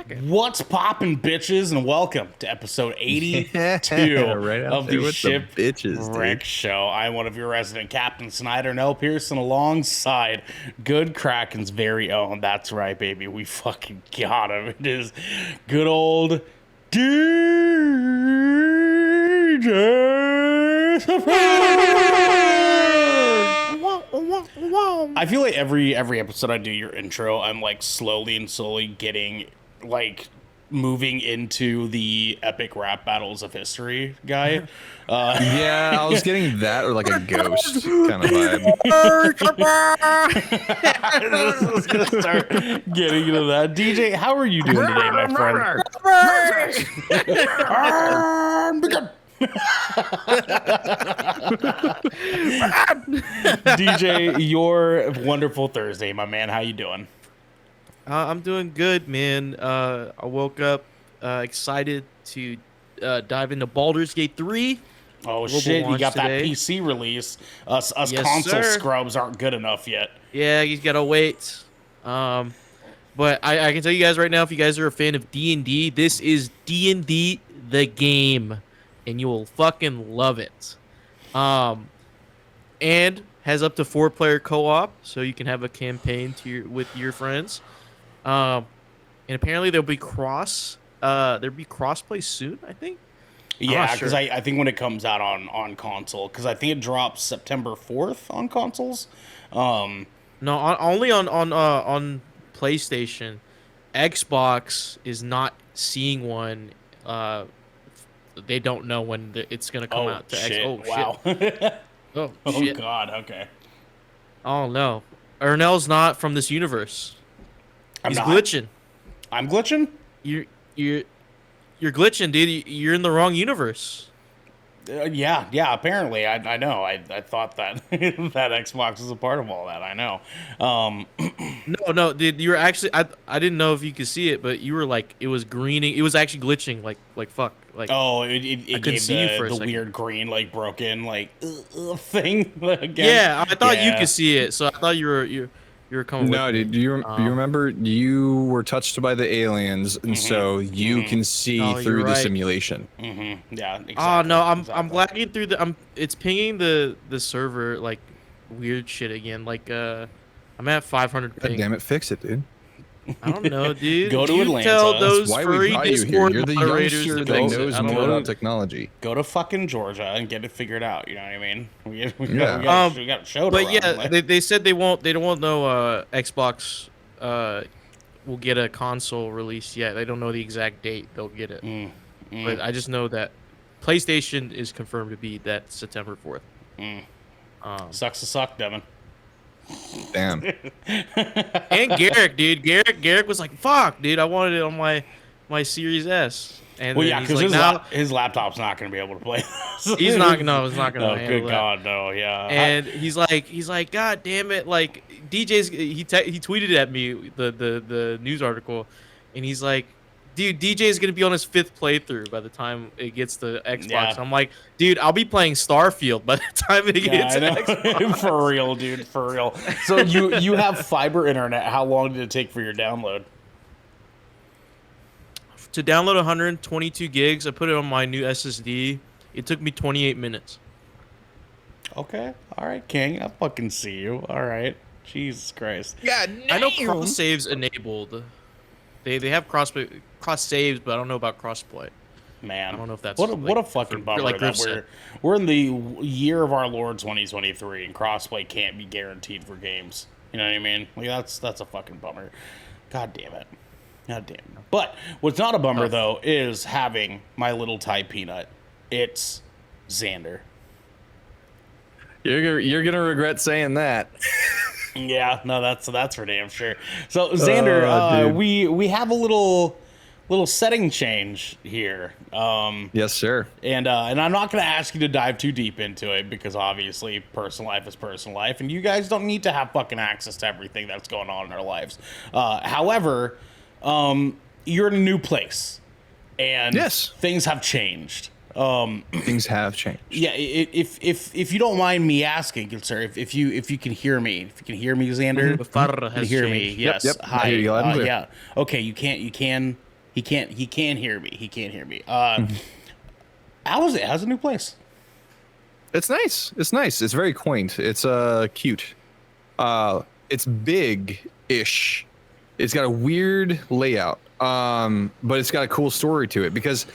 Kraken. What's poppin', bitches, and welcome to episode 82 right of the with Shipwreck Show. I'm one of your resident Captain Snyder, Nell Pearson, alongside good Kraken's very own. That's right, baby. We fucking got him. It is good old DJ Surprise. I feel like every episode I do your intro, I'm like slowly getting like moving into the epic rap battles of history guy. Yeah, I was getting that or like a ghost kind of vibe. I was gonna start getting into that. DJ, how are you doing today, my friend? DJ, your wonderful Thursday, my man. How you doing? I'm doing good, man. I woke up excited to dive into Baldur's Gate 3. Oh Global shit, you launch got today. that PC release. Us Yes, console sir. scrubs aren't good enough yet. Yeah, you gotta wait. But I can tell you guys right now, if you guys are a fan of D&D, this is D&D the game, and you will fucking love it. And has up to 4-player co-op, so you can have a campaign with your friends. And apparently there'll be crossplay soon, I think. Yeah, because sure. I think when it comes out on console, because I think it drops September 4th on consoles. No, only on PlayStation. Xbox is not seeing one. They don't know when it's gonna come out to shit. Xbox. Wow. Shit. Oh shit. God, okay. Oh no. Ernell's not from this universe. I'm He's not. glitching. I'm glitching? You're glitching, dude. You're in the wrong universe. Yeah, apparently. I know. I thought that that Xbox was a part of all that. I know. No, dude. You were actually. I didn't know if you could see it, but you were like, it was greening. It was actually glitching. Like fuck. Like. Oh, it couldn't gave see you for a the second. weird green, like, broken, like, thing again. Yeah, I thought you Yeah. could see it, so I thought you were coming. No, with me. dude, do you remember you were touched by the aliens, and so you can see Oh, you're through the right. simulation. Mm-hmm. Yeah, exactly. Oh no, I'm exactly. lagging through it's pinging the server like weird shit again. Like I'm at 500 God ping. damn it, fix it, dude. I don't know, dude. Go to You Atlanta. Tell That's those Why we furry brought you here? Discord You're the moderators youngster to that fix it. knows I don't more know. about technology. Go to fucking Georgia and get it figured out. You know what I mean? We Yeah. got a show to But run, yeah, like- they said they won't know Xbox will get a console release yet. They don't know the exact date they'll get it. But I just know that PlayStation is confirmed to be that September 4th. Sucks to suck, Devin. Damn. And Garrick, dude. Garrick was like, "Fuck, dude, I wanted it on my Series S." And Well, then yeah, he's because like, his laptop's not going to be able to play this. he's not gonna Oh, handle good that. God, no, yeah. And he's like, "God damn it!" Like DJ's, he tweeted at me the news article, and he's like, "Dude, DJ's gonna be on his 5th playthrough by the time it gets to Xbox." Yeah. I'm like, "Dude, I'll be playing Starfield by the time it Yeah, gets I to know. Xbox." For real, dude, for real. So you have fiber internet. How long did it take for your download? To download 122 gigs, I put it on my new SSD. It took me 28 minutes. Okay, all right, King. I fucking see you. All right, Jesus Christ. Yeah, I know cross saves enabled. They have cross saves, but I don't know about crossplay. Man, I don't know if that's what a like, fucking for- bummer like that Griff said. we're in the year of our Lord 2023 and crossplay can't be guaranteed for games. You know what I mean? Like that's a fucking bummer. God damn it. God damn it. But what's not a bummer though is having my little Thai peanut. It's Xander. You're gonna regret saying that. Yeah, no, that's for damn sure. So Xander, dude. we have a little setting change here. Yes, sir. And I'm not going to ask you to dive too deep into it because obviously personal life is personal life, and you guys don't need to have fucking access to everything that's going on in our lives. However, you're in a new place, and Yes. things have changed. Things have changed. Yeah, if you don't mind me asking, good sir, if you can hear me, Xander, The Farra you can has hear me. changed. Yes. Yep. I Hi. hear you loud and clear. Yeah. Okay. You can He can't hear me. He can't hear me. How's it? How's the new place? It's nice. It's nice. It's very quaint. It's cute. It's big-ish. It's got a weird layout. But it's got a cool story to it because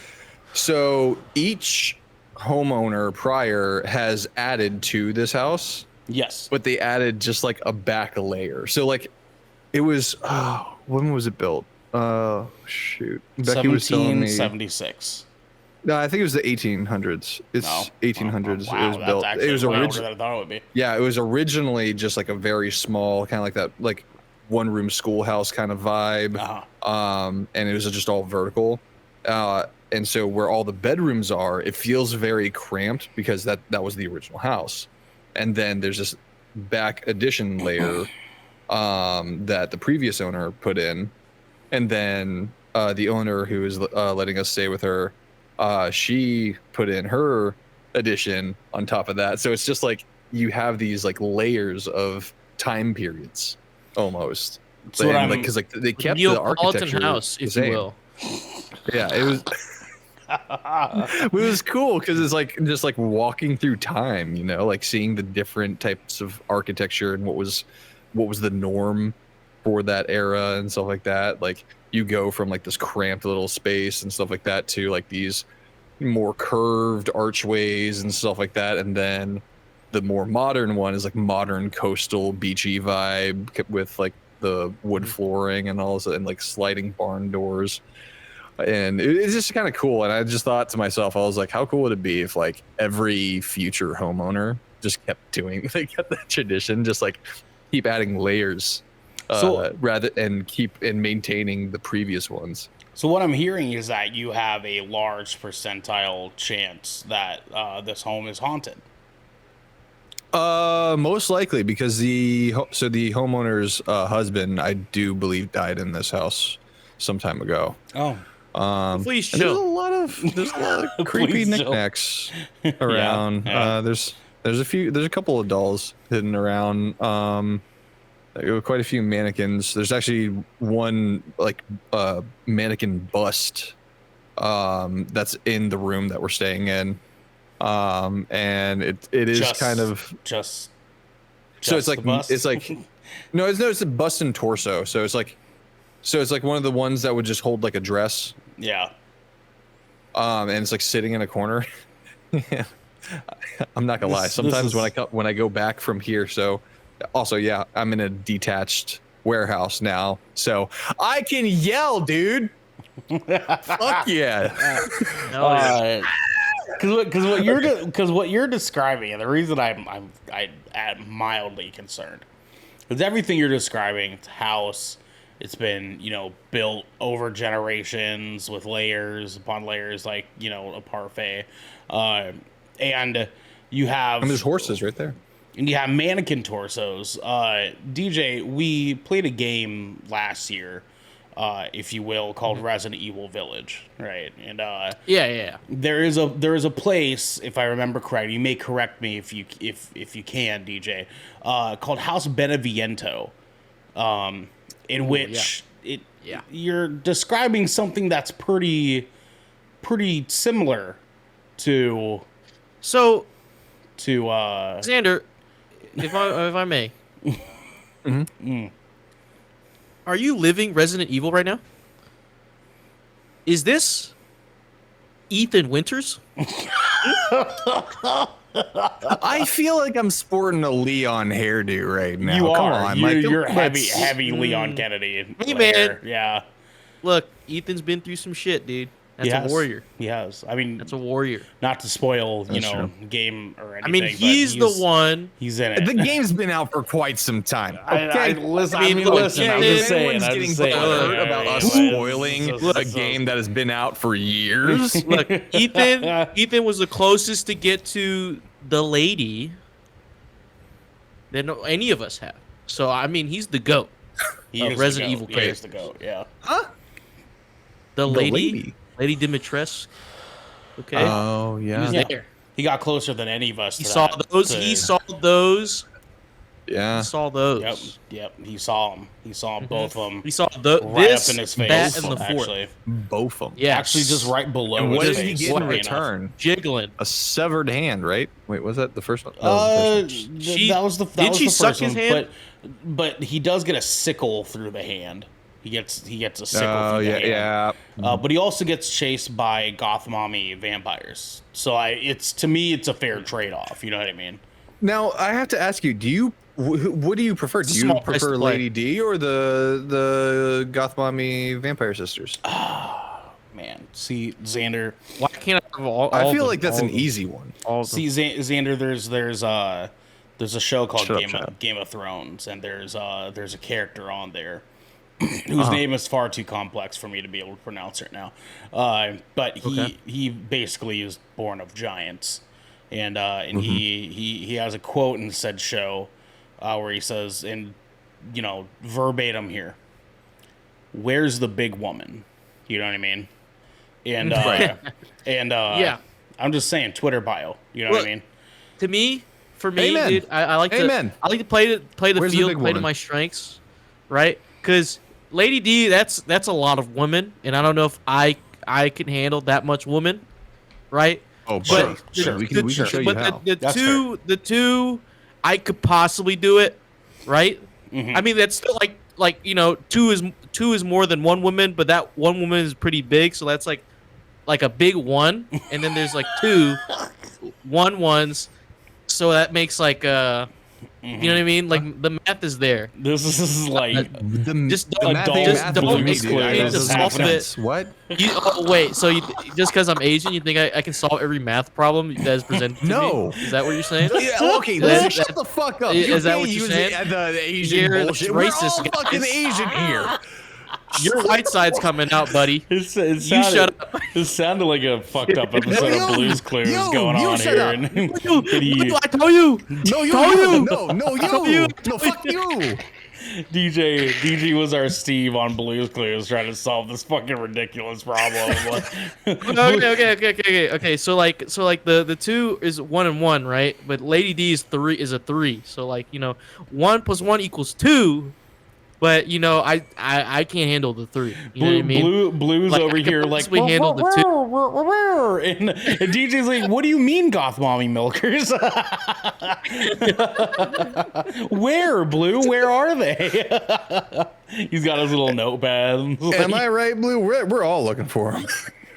so each homeowner prior has added to this house. Yes. But they added just like a back layer. So like it was when was it built? Shoot. Becky was telling me 1776. No, I think it was the 1800s. It's 1800s. Wow, it was built. It was originally. I thought it would be. Yeah, it was originally just like a very small, kind of like that, like one-room schoolhouse kind of vibe. And it was just all vertical. And so where all the bedrooms are, it feels very cramped because that was the original house. And then there's this back addition layer that the previous owner put in, and then the owner who is letting us stay with her. She put in her addition on top of that. So it's just like you have these like layers of time periods almost. So because like they kept the architecture house, if you will. Yeah, it was. It was cool because it's like just like walking through time, you know, like seeing the different types of architecture and what was the norm for that era and stuff like that. Like you go from like this cramped little space and stuff like that to like these more curved archways and stuff like that, and then the more modern one is like modern coastal beachy vibe with like the wood flooring and all this, and like sliding barn doors. And it's just kind of cool. And I just thought to myself, I was like, how cool would it be if like every future homeowner just kept doing, they kept that tradition, just like keep adding layers rather and keep and maintaining the previous ones. So what I'm hearing is that you have a large percentile chance that this home is haunted. Most likely because the homeowner's husband, I do believe, died in this house some time ago. Oh. Please chill. There's a lot of creepy knickknacks around. Yeah. There's a couple of dolls hidden around. Quite a few mannequins. There's actually one like mannequin bust that's in the room that we're staying in. And it is kind of just so it's like no, it's a bust and torso. So it's like one of the ones that would just hold like a dress. Yeah. And it's like sitting in a corner. I'm not gonna lie. Sometimes when I go back from here, so also I'm in a detached warehouse now, so I can yell, dude. Fuck yeah. Because what you're describing, and the reason I'm mildly concerned is everything you're describing. It's a house. It's been, built over generations with layers upon layers, like, a parfait. And you have... And there's horses right there. And you have mannequin torsos. DJ, we played a game last year, if you will, called Resident Evil Village, right? And yeah. There is a place, if I remember correctly, you may correct me if you can, DJ, called House Beneviento. In which you're describing something that's pretty similar to Xander, if I may. Mm-hmm. Are you living Resident Evil right now? Is this Ethan Winters? I feel like I'm sporting a Leon hairdo right now. You Come are. on, You're heavy Leon Kennedy. Hey, man. Hair. Yeah. Look, Ethan's been through some shit, dude. That's a warrior. He has. I mean, that's a warrior. Not to spoil, true. game or anything. I mean, he's the one. He's in it. The game's been out for quite some time. Okay, listen. I mean, listen, I'm just saying. Everyone's getting hurt about us spoiling a game that has been out for years. Look, Ethan was the closest to get to the lady than any of us have. So I mean, he's the GOAT. He is Resident the Evil GOAT. He is the GOAT. Yeah. Huh? The lady. Lady Dimitrescu. Okay. Oh yeah. He was there. He got closer than any of us. He saw those. Yeah. He saw those. Yep. He saw them. He saw both of them. He saw right this, up in his face. that, and the fourth. Actually, Both of them. Yeah, actually, just right below. And what his did he face, get in funny return? Jiggling. A severed hand, right? Wait, was that the first one? That She- was the. That did was she the suck first his one, hand? But he does get a sickle through the hand. He gets a sickle Oh, through the yeah, hand. yeah. But he also gets chased by goth mommy vampires. So to me, it's a fair trade off. You know what I mean? Now I have to ask you: what do you prefer? Do a you small price prefer to play. Lady D or the Goth Mommy Vampire Sisters? Man, see Xander. Why can't I have all I of feel them? like that's All an of them. easy one. All of them. See Xander. There's a show called Shut up, Game of Thrones, and there's a character on there whose name is far too complex for me to be able to pronounce right now. But he basically is born of giants, and he has a quote in said show where he says, and verbatim here, "Where's the big woman?" You know what I mean? And Yeah. I'm just saying Twitter bio. You know what I Look, mean? To me, for me, Amen. dude, I like Amen. to play the Where's the field, big play to woman? my strengths, right? Because Lady D, that's a lot of women, and I don't know if I can handle that much woman, right? Oh, But sure. We can show you but how. the That's two, I could possibly do it, right? Mm-hmm. I mean, that's still like two is more than one woman, but that one woman is pretty big, so that's like a big one, and then there's like two ones, so that makes like you know what I mean? Like the math is there. This is like Just the don't- math adult ain't just math don't for me, explain dude. it That to doesn't solve make it. sense. What? Wait, so just because I'm Asian, you think I can solve every math problem that is presented to No. me? Is that what you're saying? Yeah, okay, That- shut that- the fuck up. is You that can't what you're use saying? the Asian You're the bullshit. We're racist all guys. fucking Asian here. Your white side's coming out, buddy. it sounded, shut up. It sounded like a fucked up episode of Blues Clues going you on shut here. up. And I tell you. No, you. No, fuck you. DJ was our Steve on Blues Clues trying to solve this fucking ridiculous problem. Okay. So the two is 1 and 1, right? But Lady D is a 3. So 1 plus 1 equals 2. But I can't handle the 3. You know what I mean? Blues Like, over I can here like possibly handle the two. and DJ's like, what do you mean goth mommy milkers? Where, Blue? Where are they? He's got his little notepad. Am I right, Blue? We're all looking for him.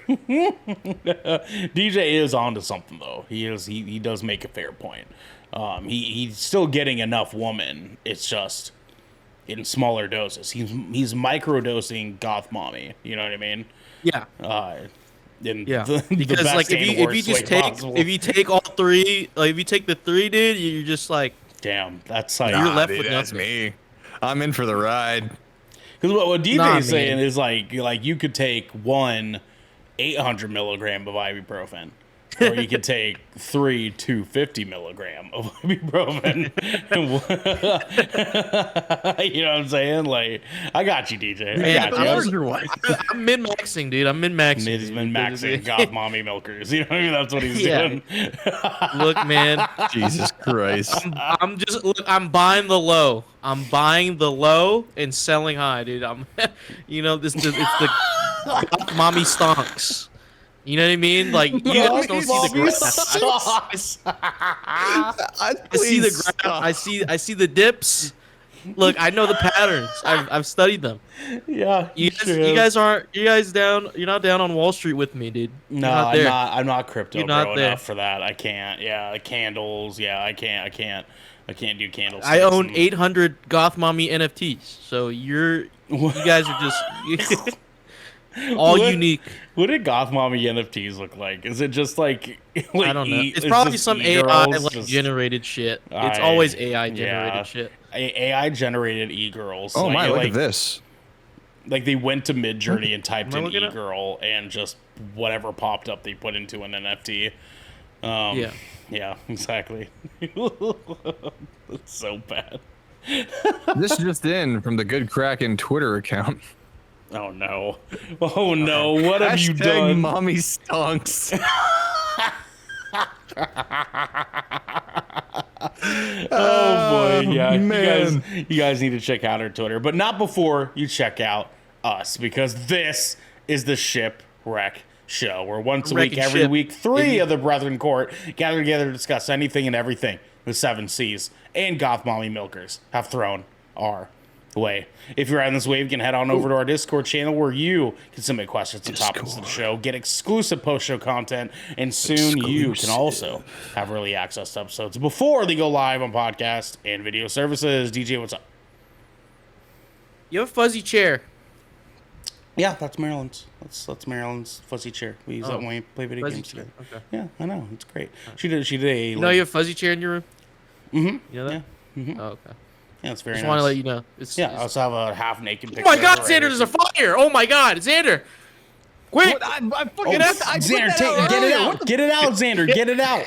DJ is onto something though. He does make a fair point. He's still getting enough woman. It's just in smaller doses. He's microdosing goth mommy. You know what I mean? Yeah. In Yeah. the Because best like and if you worst just way take possible. if you take all 3, like if you take the 3, dude, you're just like Damn, that's how You're left dude, with that's nothing. me. I'm in for the ride. Because what DJ's Nah, saying man. is like you could take 1 800 milligram of ibuprofen, or you could take 3 250 milligram of ibuprofen. You know what I'm saying? Like, I got you, DJ. Man, I got The you. larger one. I'm min-maxing, dude. I'm min-maxing. He's been dude. maxing goth mommy milkers. You know what I mean? That's what he's Yeah. doing. Look, man, Jesus Christ. I'm buying the low. I'm buying the low and selling high, dude. It's the mommy stonks. You know what I mean? Like you guys don't see the graph. I see the graph. I see the dips. Look, I know the patterns. I've studied them. Yeah. You guys down? You're not down on Wall Street with me, dude. You're No, not there. I'm not crypto You're not bro there. enough for that. I can't. Yeah, candles. Yeah, I can't do candles. I own 800 Goth Mommy NFTs. So you guys are just all What? unique. What did Goth Mommy NFTs look like? Is it just like I don't know. It's probably some AI generated shit. It's always AI generated shit. AI generated e-girls. Oh my, look like, at this. Like they went to Midjourney and typed Am I in looking at- e-girl and just whatever popped up they put into an NFT. Yeah. Yeah, exactly. It's so bad. This just in from the Good Kraken Twitter account. Oh no. Oh no. What have you Hashtag done? mommy stonks. Oh boy. yeah, man. you guys need to check out our Twitter, but not before you check out us, because this is the Shipwreck Show, where once a week, Wrecking every ship. week, three of the Brethren Court gather together to discuss anything and everything the Seven Seas and Goth Mommy Milkers have thrown our way. If you're on this wave, you can head on over to our Discord channel, where you can submit questions and topics of the show, get exclusive post-show content, and soon you can also have early access to episodes before they go live on podcast and video services. DJ, what's up? You have a fuzzy chair. Yeah, that's Marilyn's. That's Marilyn's fuzzy chair. We use that when we play video Fuzzy games chair. together. Okay. Yeah, I know. It's great. She did a... You know you have a fuzzy chair in your room? Mm-hmm. You know that? Yeah. Oh, okay. Yeah, it's very Just nice. want to let you know. It's, Yeah, I also have a half-naked picture. Oh my God, right Xander! here. There's a fire! Oh my God, Xander! Quick! I Oh, fucking Xander, get it out! Get it out, Xander! Get it out!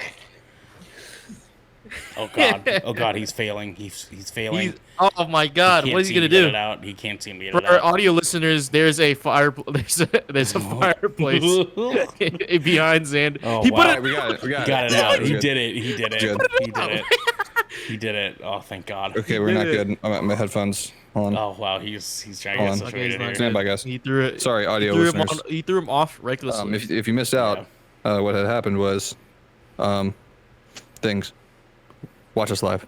Oh God! Oh God! He's failing. He's failing. Oh my God! Can't What is he seem gonna to get do? it out. He can't seem to get For it our out. audio listeners, there's a fire. There's a fireplace behind Xander. Oh, He wow. put it. We got it. We got Got it. it out. We're He good. did it. He did it. Good. He did it. He did it. Oh, thank God. Okay, we're did not it. good. I'm at my headphones. Hold on. Oh wow, he's trying to Hold get on. Okay, he's situated not here. Stand by, good. guys. He threw it. Sorry, audio he threw him listeners. he threw him off recklessly. If you missed out, what had happened was, things. Watch us live.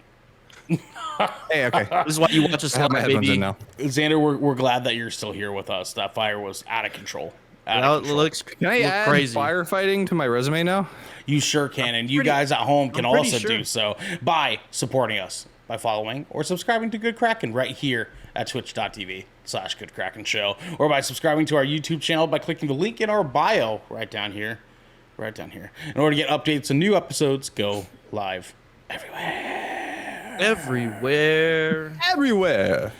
Hey, okay. This is why you watch us I have live, my headphones baby. in now. Xander, we're glad that you're still here with us. That fire was out of control. Out That of control. looks Can I look add crazy. firefighting to my resume now? You sure can, and you pretty- guys at home can I'm pretty also sure. do so by supporting us by following or subscribing to Good Kraken right here at twitch.tv/Good Kraken Show, or by subscribing to our YouTube channel by clicking the link in our bio right down here. In order to get updates and new episodes go live everywhere. Everywhere.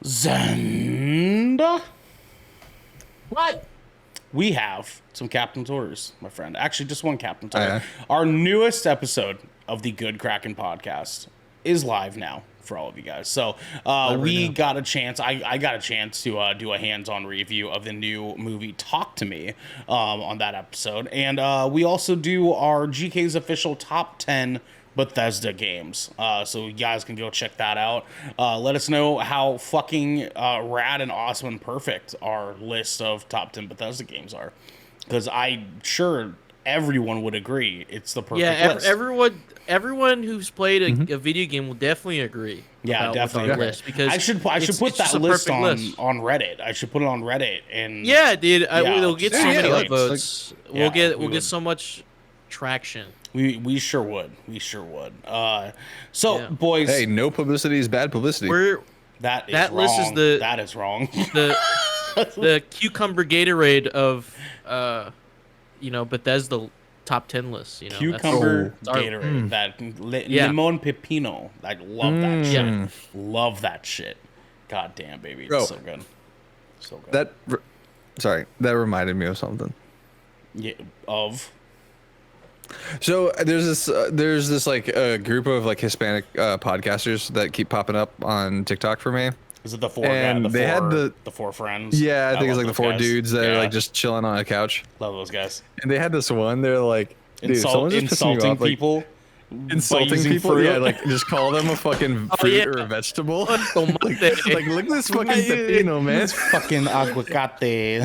Zenda. What? We have some captain's orders, my friend. Actually, just one captain's order. yeah. Our newest episode of the Good Kraken podcast is live now for all of you guys. So we got a chance. I got a chance to do a hands-on review of the new movie Talk to Me on that episode. And we also do our GK's official top 10 Bethesda games. So you guys can go check that out. Let us know how fucking rad and awesome and perfect our list of top 10 Bethesda games are. Because I'm sure everyone would agree it's the perfect Yeah, list. everyone who's played a video game will definitely agree. Yeah, with definitely. our list, because I should put it's that just a list perfect on list. Reddit. I should put it on Reddit and Yeah, dude. Yeah, We'll get so yeah, many like- upvotes. yeah, we'll we get would. so much traction. we sure would. So Yeah. boys, Hey, no publicity is bad publicity. We're that that list is wrong. the- that is wrong. the cucumber Gatorade of Bethesda top 10 lists. You know, Cucumber that's our- Gatorade, that Yeah. limon pepino. I love that shit. Yeah. Love that shit. God damn, baby, it's Bro. so good. So good. That reminded me of something. Yeah, of So there's this like group of like Hispanic podcasters that keep popping up on TikTok for me. is it the four? And the they four, had the four friends. Yeah, I think it's love like the those four guys. dudes that are Yeah, like just chilling on a couch. love those guys. And they had this one. They're like, dude, someone's just pissing me Insulting off, like, people. insulting using people. fruit. Yeah, like just call them a fucking fruit yeah. or a vegetable. Tomate. like look at this fucking pepino, man. It's fucking aguacate.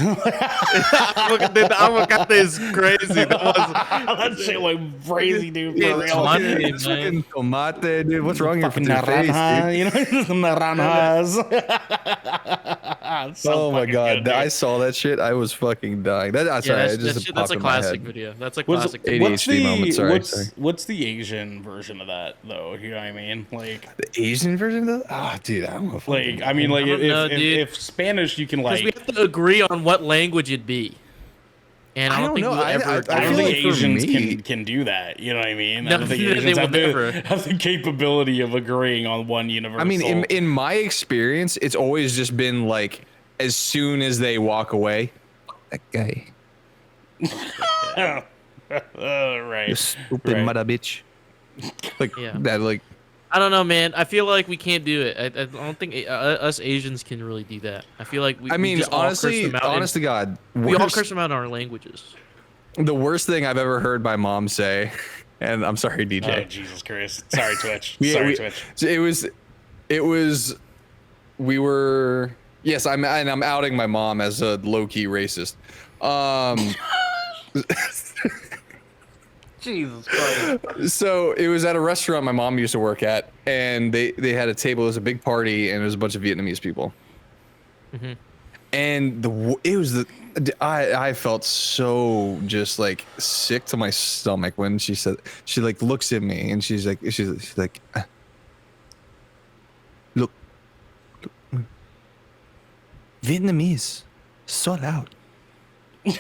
The avocado is crazy. That was That shit went crazy, dude. For Yeah, real. tomate, It's man. fucking tomate, dude. What's wrong with Fucking your face, naranja, dude? you know, naranjas. It's so Oh my fucking god, good, I dude. saw that shit. I was fucking dying. Sorry, that's, it just that's popped a in my classic head. video. That's a What's, classic. what's ADHD the moment, sorry. what's the Asian version of that though? You know what I mean? Like, The Asian version of that? Ah, dude, I don't know. I mean, like I don't know, if, dude. if Spanish, you can Because we like. have to agree on what language it'd be. And I I don't don't think know. we'll I ever. feel I like don't think for Asians me- can do that. You know what I mean? No, I don't think they Asians will have never. have the capability of agreeing on one universal. I mean, in my experience, it's always just been like, as soon as they walk away, that guy, right. you stupid Right. mother bitch. Like Yeah. that, like I don't know, man. I feel like we can't do it. I don't think us Asians can really do that. I feel like we. I we mean, just all curse honestly, them out honest to God, we all worst- curse them out in our languages. the worst thing I've ever heard my mom say, And I'm sorry, DJ. Oh, Jesus Christ. Sorry, Twitch. Yeah, Twitch. So we were, yes, I'm outing my mom as a low-key racist. Jesus Christ. So it was at a restaurant my mom used to work at, and they had a table. It was a big party, and it was a bunch of Vietnamese people. Mm-hmm. And I felt so just like sick to my stomach when she like looks at me and she's like look, Vietnamese, so loud. Yeah.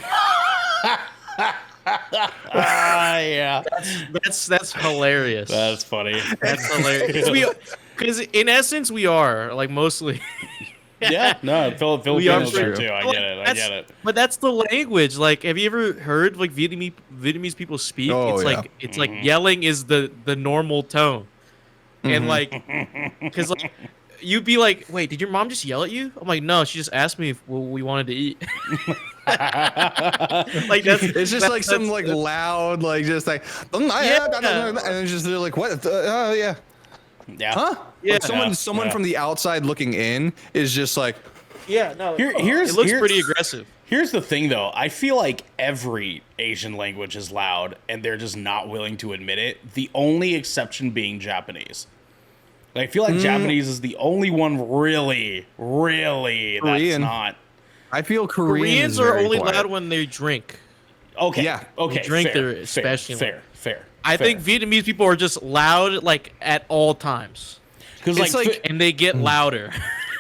That's hilarious. That's funny. That's hilarious. Because in essence, we are like mostly. Yeah, no, Filipinos are too. I get it. But that's the language. Like, have you ever heard like Vietnamese people speak? Oh, it's like yelling is the normal tone, and like, because like you'd be like, wait, did your mom just yell at you? I'm like, no, she just asked me if we wanted to eat. Like it's just like some like loud like just like and it's just they're like what yeah. Huh? Yeah. Like someone from the outside looking in is just like, yeah, no. It looks pretty aggressive. Here's the thing, though. I feel like every Asian language is loud, and they're just not willing to admit it. The only exception being Japanese. Like, I feel like Japanese is the only one really that's not. I feel Koreans are only quiet. loud when they drink. Okay. Yeah. Okay. They drink, fair, they're especially fair. I think Vietnamese people are just loud like at all times. Because and they get louder.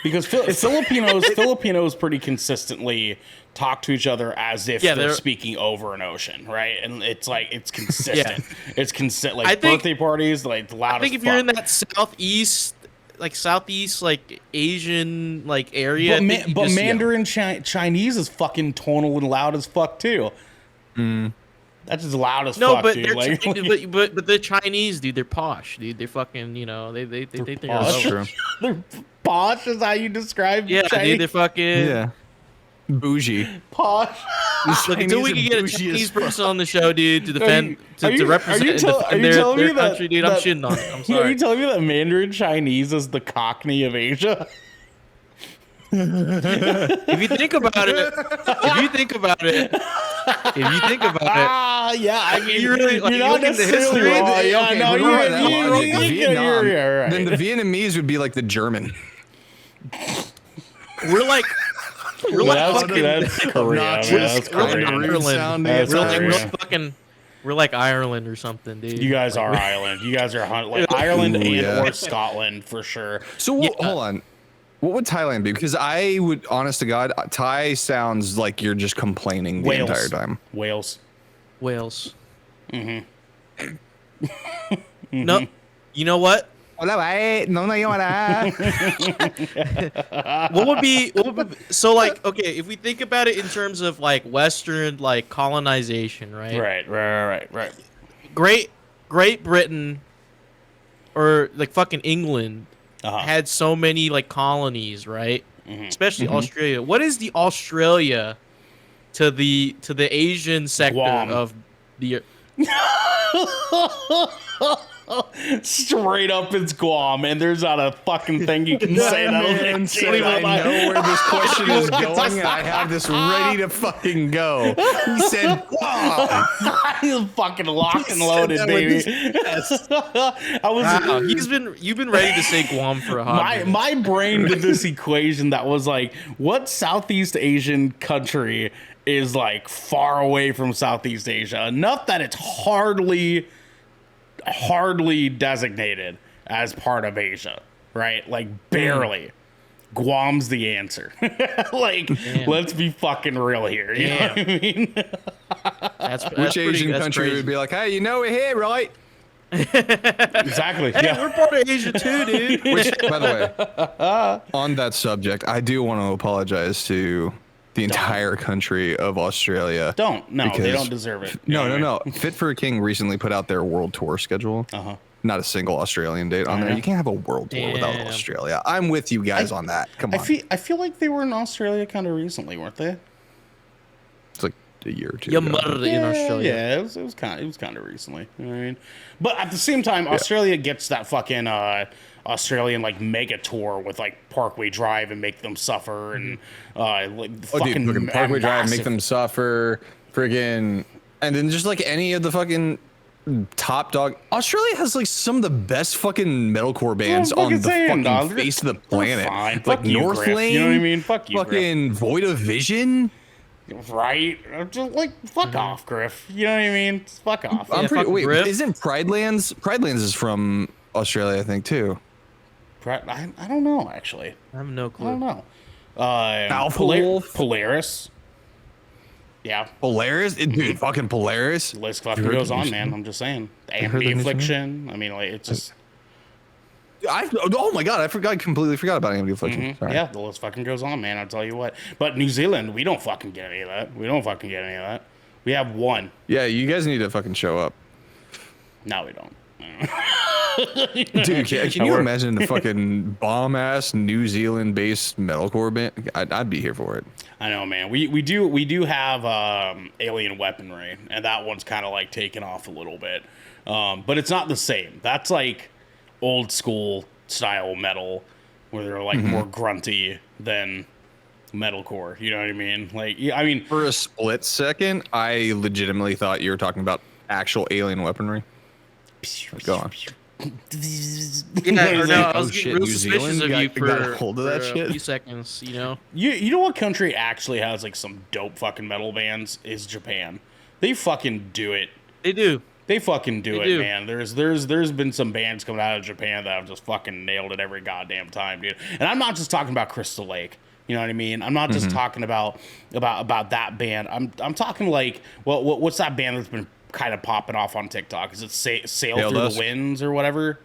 Because Filipinos pretty consistently talk to each other as if they're speaking over an ocean, right? And it's like it's consistent. It's consistent. Like birthday parties, like loud. I think if you're in that southeast like Asian like area, but Mandarin Chinese is fucking tonal and loud as fuck too. That's just loud as fuck, but dude. but the Chinese, dude, they're posh, dude. They're fucking, they think they're That's true. They're posh is how you describe Chinese. Dude, they're fucking bougie. Posh. Look, until we can get a Chinese person on the show, dude, to defend to represent their country, dude, I'm shitting on it. I'm sorry. Are you telling me that Mandarin Chinese is the Cockney of Asia? If you think about it, yeah, I mean, you're really you're not necessarily wrong. Yeah, no, you're right. Then the Vietnamese would be like the German. We're like that's Korea. We're like Ireland or something, dude. You guys are Ireland. You guys are like Ireland or Scotland for sure. So hold on. What would Thailand be? Because I would, honest to God, Thai sounds like you're just complaining the entire time. Wales. Mm-hmm. No, you know what? What would be so like, okay, if we think about it in terms of like Western like colonization, right? Right. Great Britain or like fucking England had so many like colonies, right? Mm-hmm. Especially Australia. What is the Australia to the Asian sector of the Straight up, it's Guam, and there's not a fucking thing you can say that. I know where this question is going, and I have this ready to fucking go. He said Guam. He's fucking locked and loaded, baby. You've been ready to say Guam for a hot minute. My brain did this equation that was like, what Southeast Asian country is like far away from Southeast Asia enough that it's hardly designated as part of Asia, right? Like barely. Guam's the answer. Like, let's be fucking real here. You know what I mean? Which Asian country would be like, hey, we're here, right? Exactly. Hey, we're part of Asia too, dude. Which, by the way, on that subject, I do want to apologize to the entire country of Australia. They don't deserve it. No. Fit for a King recently put out their world tour schedule. Not a single Australian date on there. You can't have a world tour without Australia. I'm with you guys on that. Come on. I feel like they were in Australia kind of recently, weren't they? It's like a year or two. You ago. murdered in Australia. Yeah, it was kind of recently. You know what I mean? But at the same time, Australia gets that fucking Australian like mega tour with like Parkway Drive and Make Them Suffer and fucking Parkway Drive, Make Them Suffer, friggin', and then just like any of the fucking top dog. Australia has like some of the best fucking metalcore bands on the fucking face of the planet. Fine. Like Northlane, you know what I mean? Fuck you, fucking Griff. Void of Vision. Right? Just like fuck off, Griff. You know what I mean? Just fuck off. I'm pretty. Wait, Griff. isn't Pridelands? Pridelands is from Australia, I think, too. I don't know actually. I have no clue. I don't know. Alpha Wolf? Polaris. Yeah. Polaris, dude, fucking Polaris. The list fucking goes on, man. I'm just saying. And the Affliction. I mean, like it's just. Oh my god, I completely forgot about Amity Affliction. Sorry. Yeah, the list fucking goes on, man. I'll tell you what. But New Zealand, we don't fucking get any of that. We have one. Yeah, you guys need to fucking show up. No, we don't. Dude, can you imagine the fucking bomb-ass New Zealand-based metalcore band? I'd be here for it. I know, man. We do have Alien Weaponry, and that one's kind of like taken off a little bit. But it's not the same. That's like old school style metal where they're like more grunty than metalcore. You know what I mean? Like, yeah, I mean, For a split second, I legitimately thought you were talking about actual Alien Weaponry. Go on. Yeah, or no, I was Oh, shit, getting real New suspicious Zealand of got- you got for, a hold of that for shit? a few seconds, you know? you know what country actually has like some dope fucking metal bands is Japan. They fucking do it. They do. They fucking do They it, do. man. There's been some bands coming out of Japan that have just fucking nailed it every goddamn time, dude. And I'm not just talking about Crystal Lake. You know what I mean? I'm not just talking about that band. I'm talking like what's that band that's been kind of popping off on TikTok? Is it Sail Pale Through Dust? the Winds or whatever?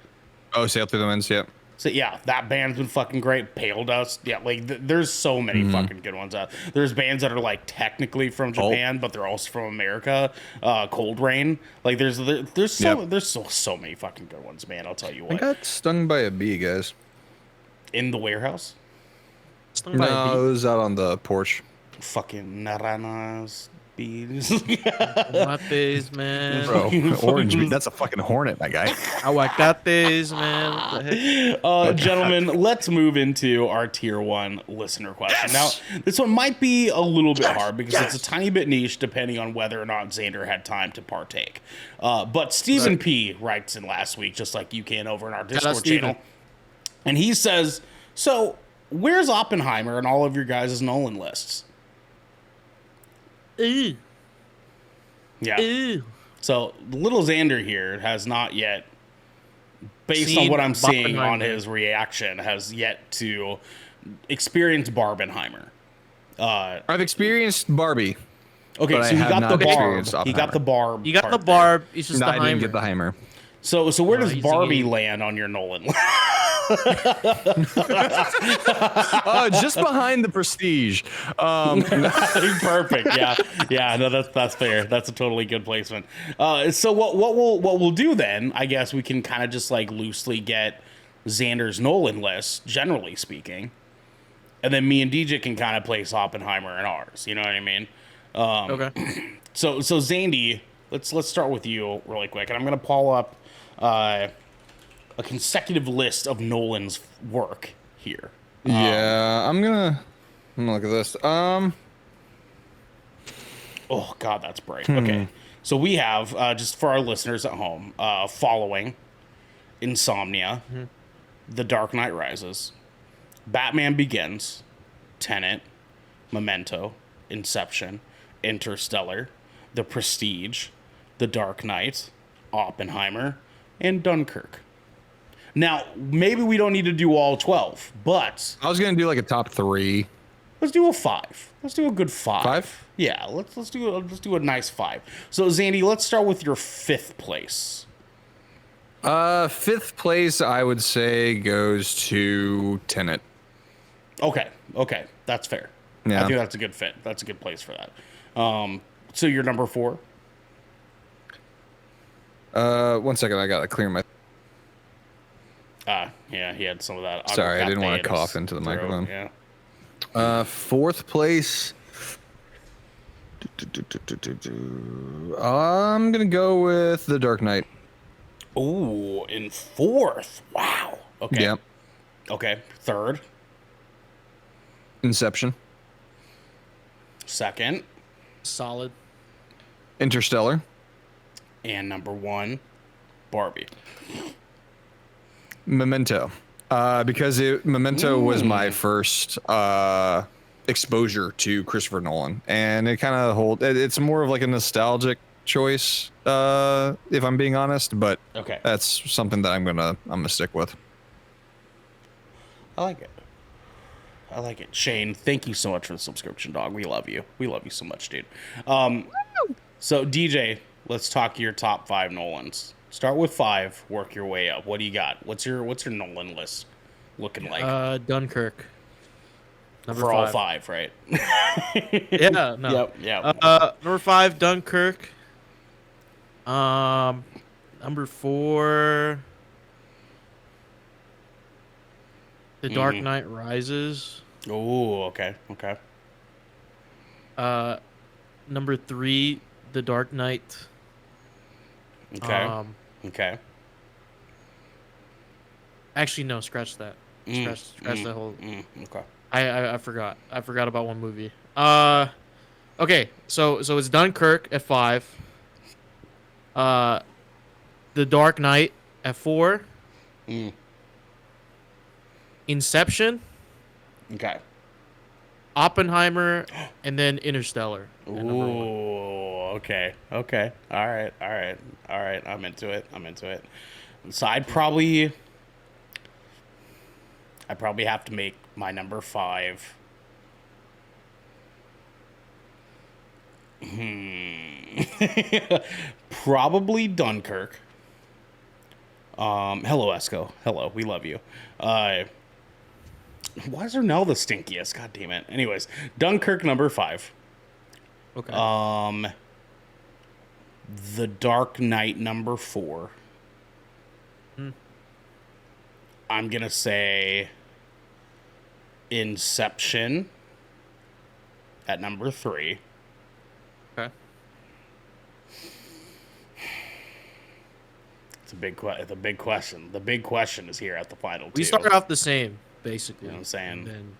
Oh, Sail Through the Winds, yeah. So yeah, that band's been fucking great. Pale Dust, yeah, like there's so many fucking good ones out. There's bands that are like technically from Japan, but they're also from America. Cold Rain, like there's so many fucking good ones, man. I'll tell you I what. got stung by a bee, guys. In the warehouse, Stung by a No, bee. it was out on the porch. fucking naranas, bees. Aguacates, man. Bro, orange bee. That's a fucking hornet, my guy. Aguacates, man. What the heck? Gentlemen, let's move into our tier 1 listener question. Now, this one might be a little bit hard because it's a tiny bit niche depending on whether or not Xander had time to partake. But Stephen P. writes in last week, just like you can over in our Discord Steven. channel. And he says, so where's Oppenheimer in all of your guys' Nolan lists? Ew. Yeah. Ew. So little Xander here has not yet, based on Seen what I'm seeing on Barbenheimer. his reaction, has yet to experience Barbenheimer. I've experienced Barbie. Okay, But so I he have got not the barb. experienced He got the barb. You got part the there. barb. It's just No, the I didn't get the Heimer. Heimer. So where does he's Barbie singing- land on your Nolan list? Just behind the Prestige. Perfect. Yeah. No, that's fair. That's a totally good placement. So what we'll do then? I guess we can kind of just like loosely get Xander's Nolan list, generally speaking, and then me and DJ can kind of place Oppenheimer in ours. You know what I mean? Okay. So Zandy, let's start with you really quick, and I'm gonna pull up a consecutive list of Nolan's work here. Yeah, I'm gonna look at this. Oh God, that's bright. Okay, so we have just for our listeners at home, following Insomnia, The Dark Knight Rises, Batman Begins, Tenet, Memento, Inception, Interstellar, The Prestige, The Dark Knight, Oppenheimer, and Dunkirk. Now, maybe we don't need to do all 12, but I was gonna do like a top 3. let's do a 5. Let's do a good 5. 5? Yeah, let's do a nice 5. So, Zandy, let's start with your 5th place. 5th place, I would say, goes to Tenet. Okay, that's fair. Yeah. I think that's a good fit. That's a good place for that. So you're number 4. 1 second, I gotta clear my. Yeah, he had some of that. Sorry, I didn't want agave to in his cough into the throat, microphone. Yeah. 4th place. I'm gonna go with The Dark Knight. Ooh, in fourth. Wow. Okay. Yeah. Okay. Third. Inception. Second. Solid. Interstellar. And number one, Barbie. Memento. Because Memento was my first exposure to Christopher Nolan, and it kind of it's more of like a nostalgic choice, if I'm being honest, but Okay. that's something that I'm gonna stick with. I like it. I like it. Shane, thank you so much for the subscription, dog. We love you. We love you so much, dude. So DJ, let's talk your top 5 Nolans. Start with 5, work your way up. What do you got? What's your Nolan list looking like? Dunkirk. For all 5, right? Yeah, no. Yep, yeah. Number 5, Dunkirk. Number 4, The Dark Knight Rises. Oh, okay, okay. Number 3, The Dark Knight. Okay. Okay. Actually, no, scratch that. Scratch that whole. Okay. I forgot. I forgot about one movie. Okay, so it's Dunkirk at 5. The Dark Knight at 4. Inception, Okay. Oppenheimer, and then Interstellar. at number 1. Ooh, okay. Okay. All right. All right. All right. I'm into it. I'm into it. So I'd probably have to make my number 5. Probably Dunkirk. Hello, Esco. Hello. We love you. Why is Ernell the stinkiest? God damn it. Anyways, Dunkirk number 5. Okay. The Dark Knight number 4. I'm gonna say Inception at number 3. Okay. It's a big question. The big question is here at the final 2. We start off the same, basically. You know what I'm saying? And then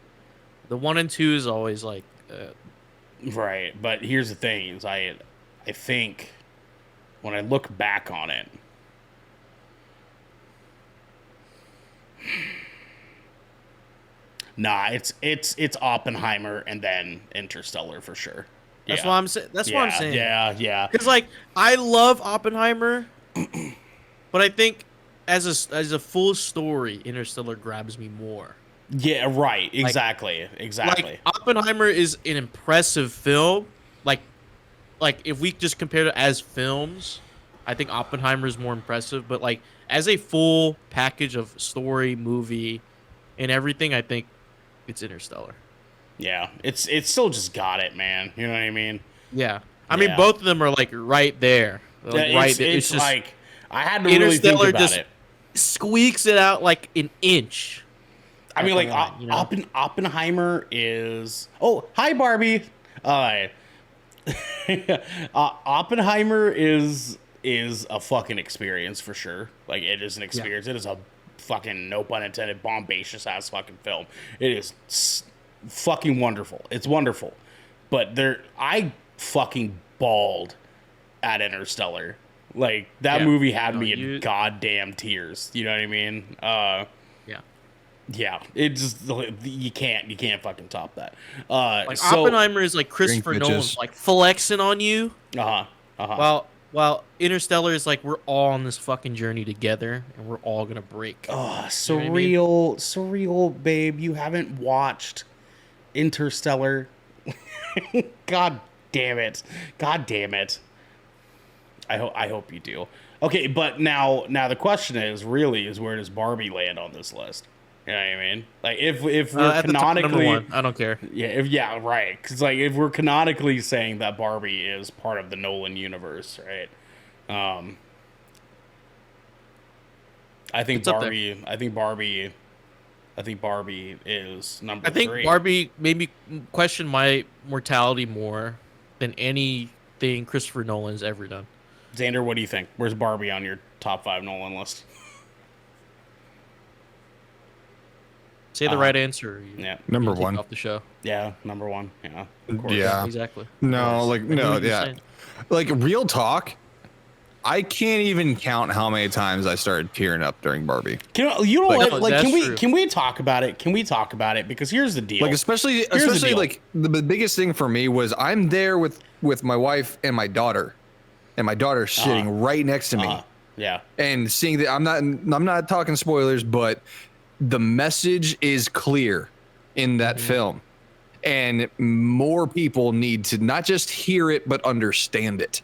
the 1 and 2 is always like. Right, but here's the thing: is I think when I look back on it, nah, it's Oppenheimer and then Interstellar for sure. That's Yeah. what I'm saying. That's what I'm saying. Yeah, yeah. Because like I love Oppenheimer, but I think as a full story, Interstellar grabs me more. Yeah, right. Exactly. Exactly. Like Oppenheimer is an impressive film. Like if we just compare it as films, I think Oppenheimer is more impressive. But like as a full package of story, movie, and everything, I think it's Interstellar. Yeah, it's still just got it, man. You know what I mean? Yeah, I mean both of them are like right there. Like, Yeah, right it's, there. it's just like I had to really think Interstellar about just it. squeaks it out like an inch. I mean, like line, you know? Oppenheimer is. Oh, hi, Barbie. Oppenheimer is a fucking experience for sure. Like it is an experience. It is a fucking, no pun intended, bombacious ass fucking film. It is fucking wonderful. It's wonderful, but I fucking bawled at Interstellar. Like that movie had me in goddamn tears. You know what I mean? Yeah, it just you can't fucking top that. Like Oppenheimer is like Christopher Drink, Nolan, bitches. like flexing on you. While Interstellar is like we're all on this fucking journey together and we're all gonna break. Oh, You know what I mean? surreal, babe. You haven't watched Interstellar. God damn it. God damn it. I hope you do. Okay, but now the question is where does Barbie land on this list? You know what I mean? Like if we're At the top, number canonically 1. I don't care. yeah, right. Cuz like if we're canonically saying that Barbie is part of the Nolan universe, right? I think It's up there. Barbie is number 3. I think Barbie made me question my mortality more than anything Christopher Nolan's ever done. Xander, what do you think? Where's Barbie on your top 5 Nolan list? Say the right answer. Yeah. Number take one. off the show. Yeah, number 1. Yeah. Of course. Yeah. Exactly. No, like I know no, what you're yeah. saying. Like real talk. I can't even count how many times I started tearing up during Barbie. You know Like, what? no, Like, that's true. can we talk about it? Can we talk about it? Because here's the deal. Like especially deal. like the biggest thing for me was I'm there with my wife and my daughter, and my daughter's sitting right next to me, Yeah. and seeing that I'm not talking spoilers, but the message is clear in that film, and more people need to not just hear it but understand it.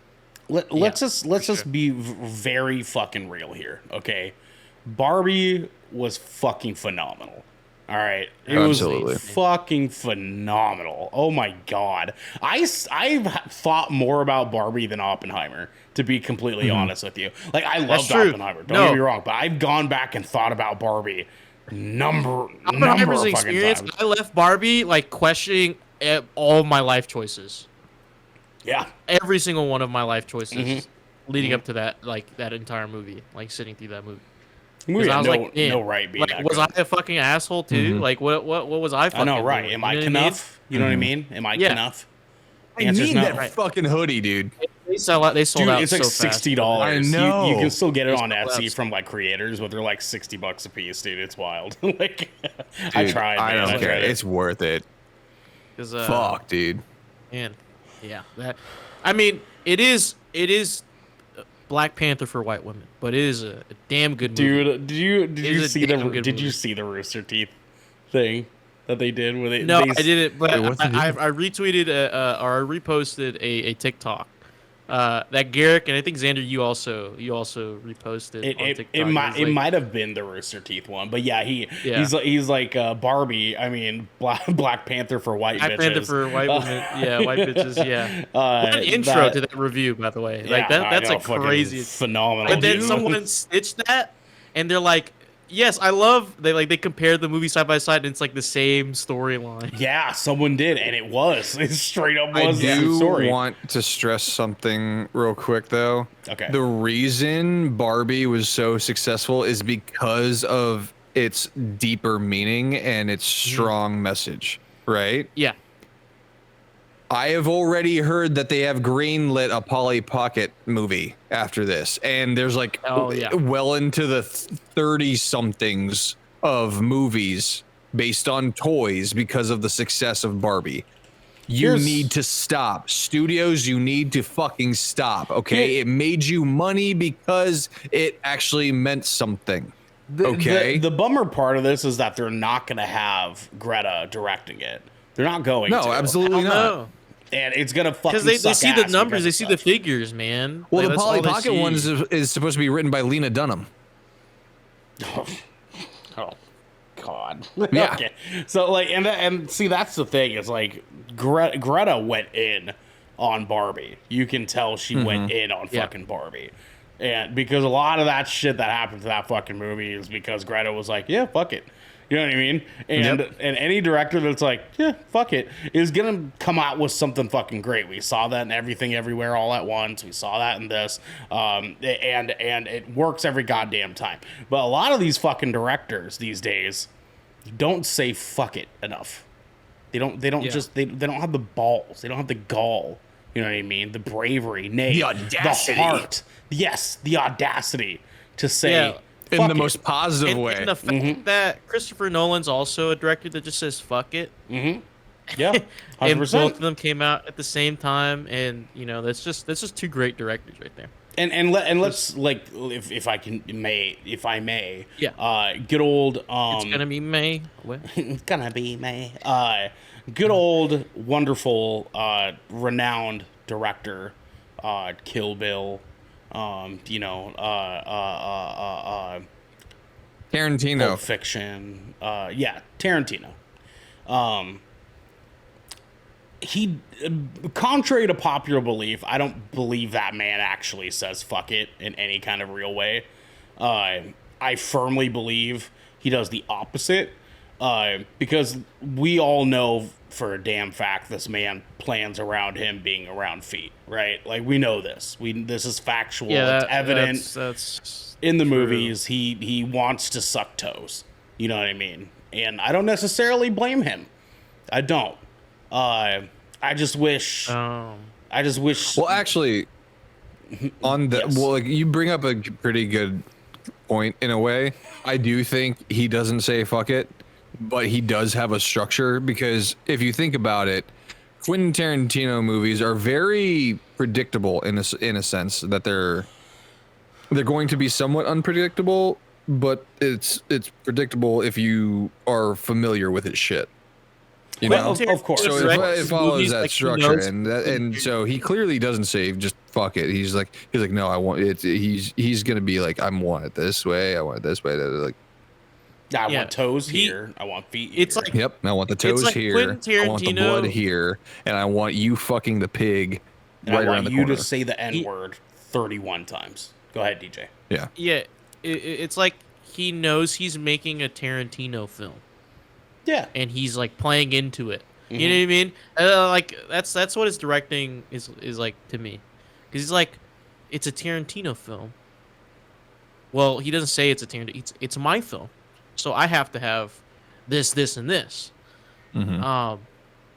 Let's just be very fucking real here, okay? Barbie was fucking phenomenal. All right, it Absolutely. was fucking phenomenal. Oh my god, I've thought more about Barbie than Oppenheimer, to be completely honest with you. Like, I loved true. Oppenheimer. Don't get me wrong, but I've gone back and thought about Barbie number of Oppenheimer's fucking experience. times. I left Barbie like questioning all of my life choices. Yeah, Every single one of my life choices leading up to that entire movie, like sitting through that movie. we I had was like, no right being like, that was good. I a fucking asshole too? Like, what was I fucking I know, right? doing? Am I You know what I mean? enough? You know what I mean? Am I Yeah. enough? I Answer's need no. that Right. fucking hoodie, dude. They sold out Dude, it's like so fast. $60. I know. You can still get it on It's Etsy collapsed. from like creators, but they're like $60 a piece, dude. It's wild. Like, I Dude, tried. I Man. don't care. tried it. It's worth it. 'Cause, Fuck, dude. man, yeah. I mean, it is Black Panther for white women, but it is a damn good movie. Dude, did you It's a see damn good did you movie. see the Rooster Teeth thing that they did with it? No, I didn't. But Wait, what's the I retweeted or I reposted a TikTok that Garrick and I think Xander you also reposted on TikTok. It might have been the Rooster Teeth one, but yeah, Yeah. he's like Barbie. I mean, Black Panther for white Black bitches. Panther for white women. Yeah, white bitches. Yeah. What an intro that- to that review, by the way. Yeah, Like that's I know, a fucking crazy. phenomenal. But then dude. someone stitched that, and they're like, "Yes, I love." They compared the movie side by side, and it's like the same storyline. Yeah, someone did, and it was. It straight up I was the same do story. want to stress something real quick, though. Okay. The reason Barbie was so successful is because of its deeper meaning and its strong message, right? Yeah. I have already heard that they have greenlit a Polly Pocket movie after this, and there's like Oh, yeah. well into the 30 somethings of movies based on toys because of the success of Barbie. You Here's- need to stop. Studios, you need to fucking stop, okay? Yeah. It made you money because it actually meant something. Okay. The bummer part of this is that they're not going to have Greta directing it. They're not going to. No, absolutely I don't not. know. And it's going to fucking Because they suck see the ass numbers, they because see of the such. figures, man. Well, Like, the that's Polly all they Pocket see. one is supposed to be written by Lena Dunham. Oh God. Yeah. Okay. So like, and see, that's the thing. Is like Greta went in on Barbie. You can tell she went in on Yeah. fucking Barbie. And because a lot of that shit that happened to that fucking movie is because Greta was like, yeah, fuck it. You know what I mean? And Yep. and any director that's like, yeah, fuck it, is gonna come out with something fucking great. We saw that in Everything Everywhere All at Once. We saw that in this. And it works every goddamn time. But a lot of these fucking directors these days don't say fuck it enough. They don't Yeah. just they don't have the balls. They don't have the gall. You know what I mean? The bravery, nay, The audacity. the heart. Yes, the audacity to say Yeah. In fuck the it. most positive way. And the fact that Christopher Nolan's also a director that just says "fuck it," Yeah, and 100%. both of them came out at the same time, and you know that's just two great directors right there. And let's like if I may, Yeah. good old It's gonna be May. What? it's gonna be May. Good old wonderful renowned director, Kill Bill, Tarantino. Pulp Fiction, Tarantino. He, contrary to popular belief, I don't believe that man actually says fuck it in any kind of real way. I firmly believe he does the opposite. Because we all know for a damn fact this man plans around him being around feet, right? Like, we know this. This is factual. Yeah, it's evident. That's in the true. movies. He wants to suck toes. You know what I mean? And I don't necessarily blame him. I don't. I just wish. Well, actually, on the Yes. well, like, you bring up a pretty good point in a way. I do think he doesn't say fuck it, but he does have a structure, because if you think about it, Quentin Tarantino movies are very predictable in a sense that they're going to be somewhat unpredictable, but it's predictable if you are familiar with his shit. You know, of course. So it follows Movies, that like, he structure, knows- and so he clearly doesn't say just fuck it. He's like no, I want it. He's gonna be like, I want it this way. I want it this way. Like, I Yeah. want toes here. I want feet. It's here. like yep, I want the toes like here. Quentin I want the blood Tarantino- here, and I want you fucking the pig And right I around want the you corner. to say the N word 31 times. Go ahead, DJ. Yeah. Yeah, it's like he knows he's making a Tarantino film, Yeah. and he's like playing into it. Mm-hmm. You know what I mean? Like that's what his directing is like to me, because he's like, it's a Tarantino film. Well, he doesn't say it's a Tarantino. It's my film, so I have to have this, and this. Mhm.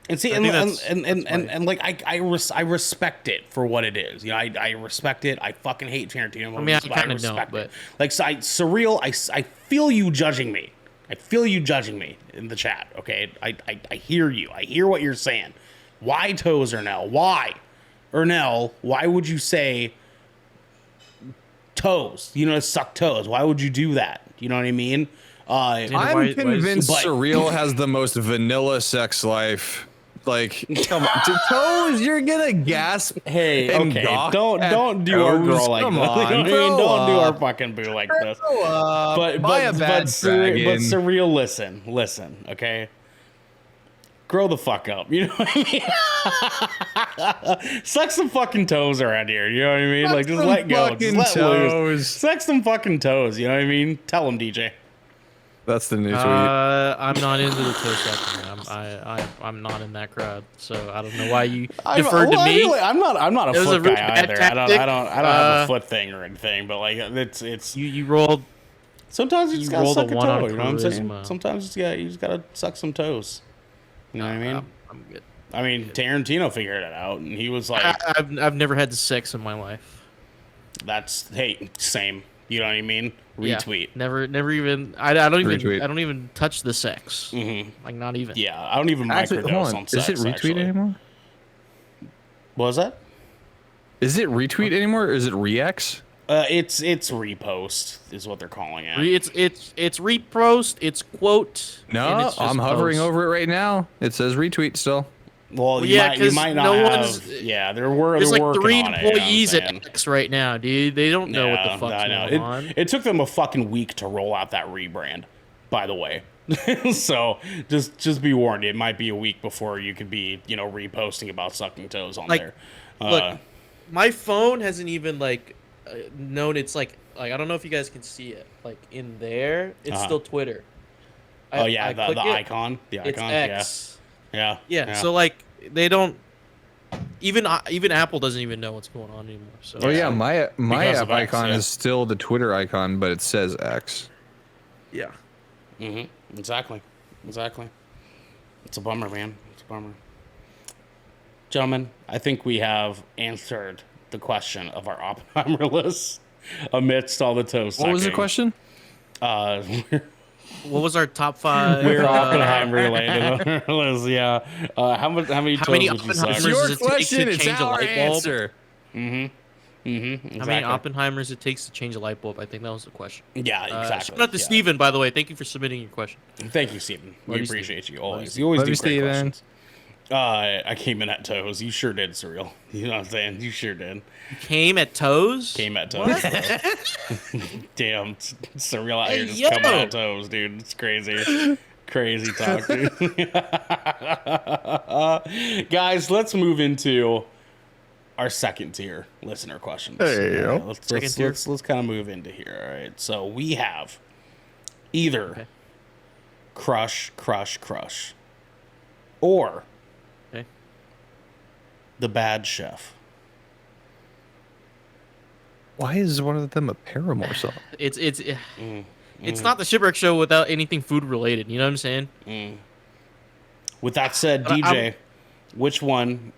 And see, I and think like I respect it for what it is. You know, I respect it. I fucking hate Tarantino movies, I mean, I but kinda respect don't, it. Like, so surreal. I feel you judging me. I feel you judging me in the chat. Okay, I hear you. I hear what you're saying. Why toes, Ernell? Why, Ernell? Why would you say toes? You know, suck toes. Why would you do that? You know what I mean? why I'm is- convinced but- Surreal has the most vanilla sex life. Like, come on, to toes, you're gonna gasp. Hey, and okay, gawk don't at do our toes. girl like Come this. You know what I on, mean? grow Don't do our up. fucking boo like this. Buy But a bad dragon. surreal. Listen, okay. Grow the fuck up. You know what I mean? Suck some fucking toes around here. You know what I mean? Like, just some let go. Just fucking let loose. toes. Suck some fucking toes. You know what I mean? Tell them, DJ. That's the new tweet. I'm not into the toe sucking. I'm not in that crowd, so I don't know why you deferred to me. I'm not a It was a foot really guy bad either. tactic. I don't have a foot thing or anything. But like, it's You rolled. sometimes you just You gotta rolled a suck a one on toe. You know what I'm saying? charisma. Sometimes you just gotta suck some toes. You know what I mean? I'm good. I mean, Tarantino figured it out, and he was like, I've never had sex in my life. "That's hey, same." You know what I mean? Yeah, Retweet. never even. I don't even. Retweet. I don't even touch the sex. Like, not even. Yeah, I don't even Actually, microdose hold on on. sex. Is it retweet actually. anymore? What was that? Is it retweet anymore, or is it rex? It's repost is what they're calling it. It's repost. It's quote. and No, it's just I'm hovering post. over it right now. It says retweet still. Well, yeah, you 'cause might not no have. one's- Yeah, they're There's like working 3 on it, you know what I'm employees saying? at X right now, dude. They don't know what the fuck's I know. going on. It took them a fucking week to roll out that rebrand, by the way. So just be warned. It might be a week before you could be, reposting about sucking toes on Like, there. Look, my phone hasn't even known it's like I don't know if you guys can see it. Like in there, it's still Twitter. oh yeah, the click it, icon. The icon. It's X. Yeah. Yeah. So like they don't. Even Apple doesn't even know what's going on anymore. So Oh yeah, my Because app of X, icon yeah. is still the Twitter icon, but it says X. yeah. Exactly. It's a bummer, man. It's a bummer. Gentlemen, I think we have answered the question of our Oppenheimer list amidst all the toes. What was the question? What was our top 5? We're Oppenheimer related. Liz, yeah. How many toes many would you Oppenheimers suck? does it take to change a light bulb? Exactly. How many Oppenheimers it takes to change a light bulb? I think that was the question. Yeah, exactly. Shout out to yeah. Steven, by the way. Thank you for submitting your question. Thank you, Steven. We Love you, appreciate you always. Steven. You always Love do you, great Steven. questions. I came in at toes. You sure did, Surreal. You know what I'm saying? You sure did. Came at toes? Came at toes. Damn, Surreal out here Hey, just yo. coming at toes, dude. It's crazy. Crazy talk, dude. Guys, let's move into our second tier listener questions. Hey, yo. Let's Second tier. kind of move into here. All right. So we have either Crush, Crush, Crush. Or Okay. The Bad Chef. Why is one of them a Paramore song? It's not the Shipwreck show without anything food related. You know what I'm saying? With that said, But DJ, which one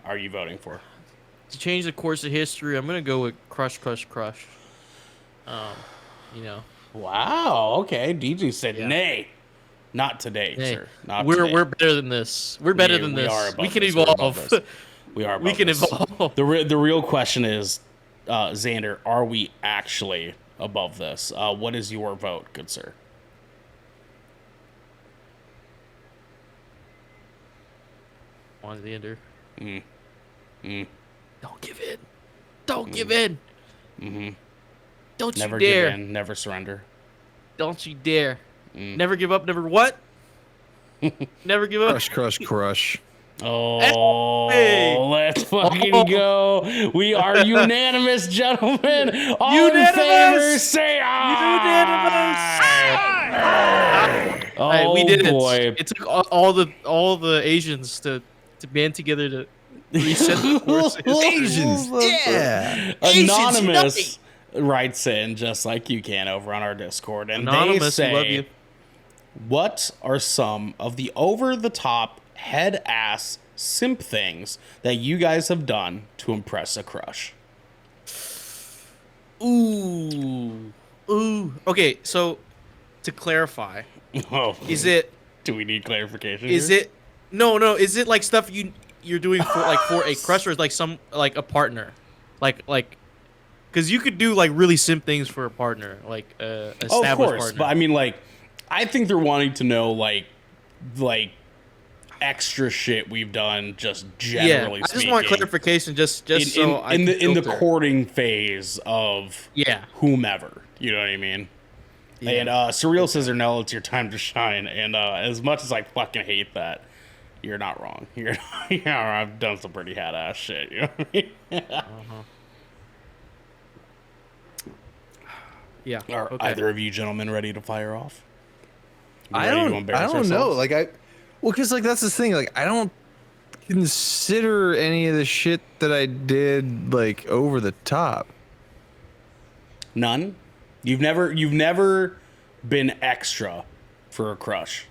are you voting for? To change the course of history, I'm gonna go with Crush, Crush, Crush. You know, Wow. Okay. DJ said Yeah. nay. Not today, hey, sir. Not we're today. we're better than this. We're better than We this. are above We can this. We're above evolve. this. We are. We above can this. evolve. The real question is, Xander, are we actually above this? What is your vote, good sir? On the ender. Mm. Don't give in. Don't give in. Don't Never you give dare. in. Never surrender. Don't you dare. Never give up. Never what? Never give up. Crush, crush, crush. Oh, Hey. let's fucking go. We are unanimous, gentlemen. All in Unanimous. favor, say aye. Oh, Hey, we did boy. it. It took all the Asians to band together to reset the course. Asians, yeah. Anonymous writes in, just like you can, over on our Discord. And Anonymous, they we love say, you. what are some of the over-the-top, head-ass simp things that you guys have done to impress a crush? Ooh. Okay, so to clarify, Oh, is it do we need clarification? is here? it no, is it like stuff you're doing for a crush, or like some like a partner? Like cuz you could do like really simp things for a partner, like established Oh, of course, partner. but I mean, like, I think they're wanting to know, like extra shit we've done, just generally I just speaking. want clarification, just so I in can the filter. courting phase of whomever. You know what I mean? Yeah. And Surreal says, "No, it's your time to shine." And as much as I fucking hate that, you're not wrong. I've done some pretty badass shit. You know what I mean? Yeah. Are Okay. either of you gentlemen ready to fire off? You I ready to don't embarrass know. ourselves? Like well, because like that's the thing. Like I don't consider any of the shit that I did like over the top. None. You've never been extra for a crush.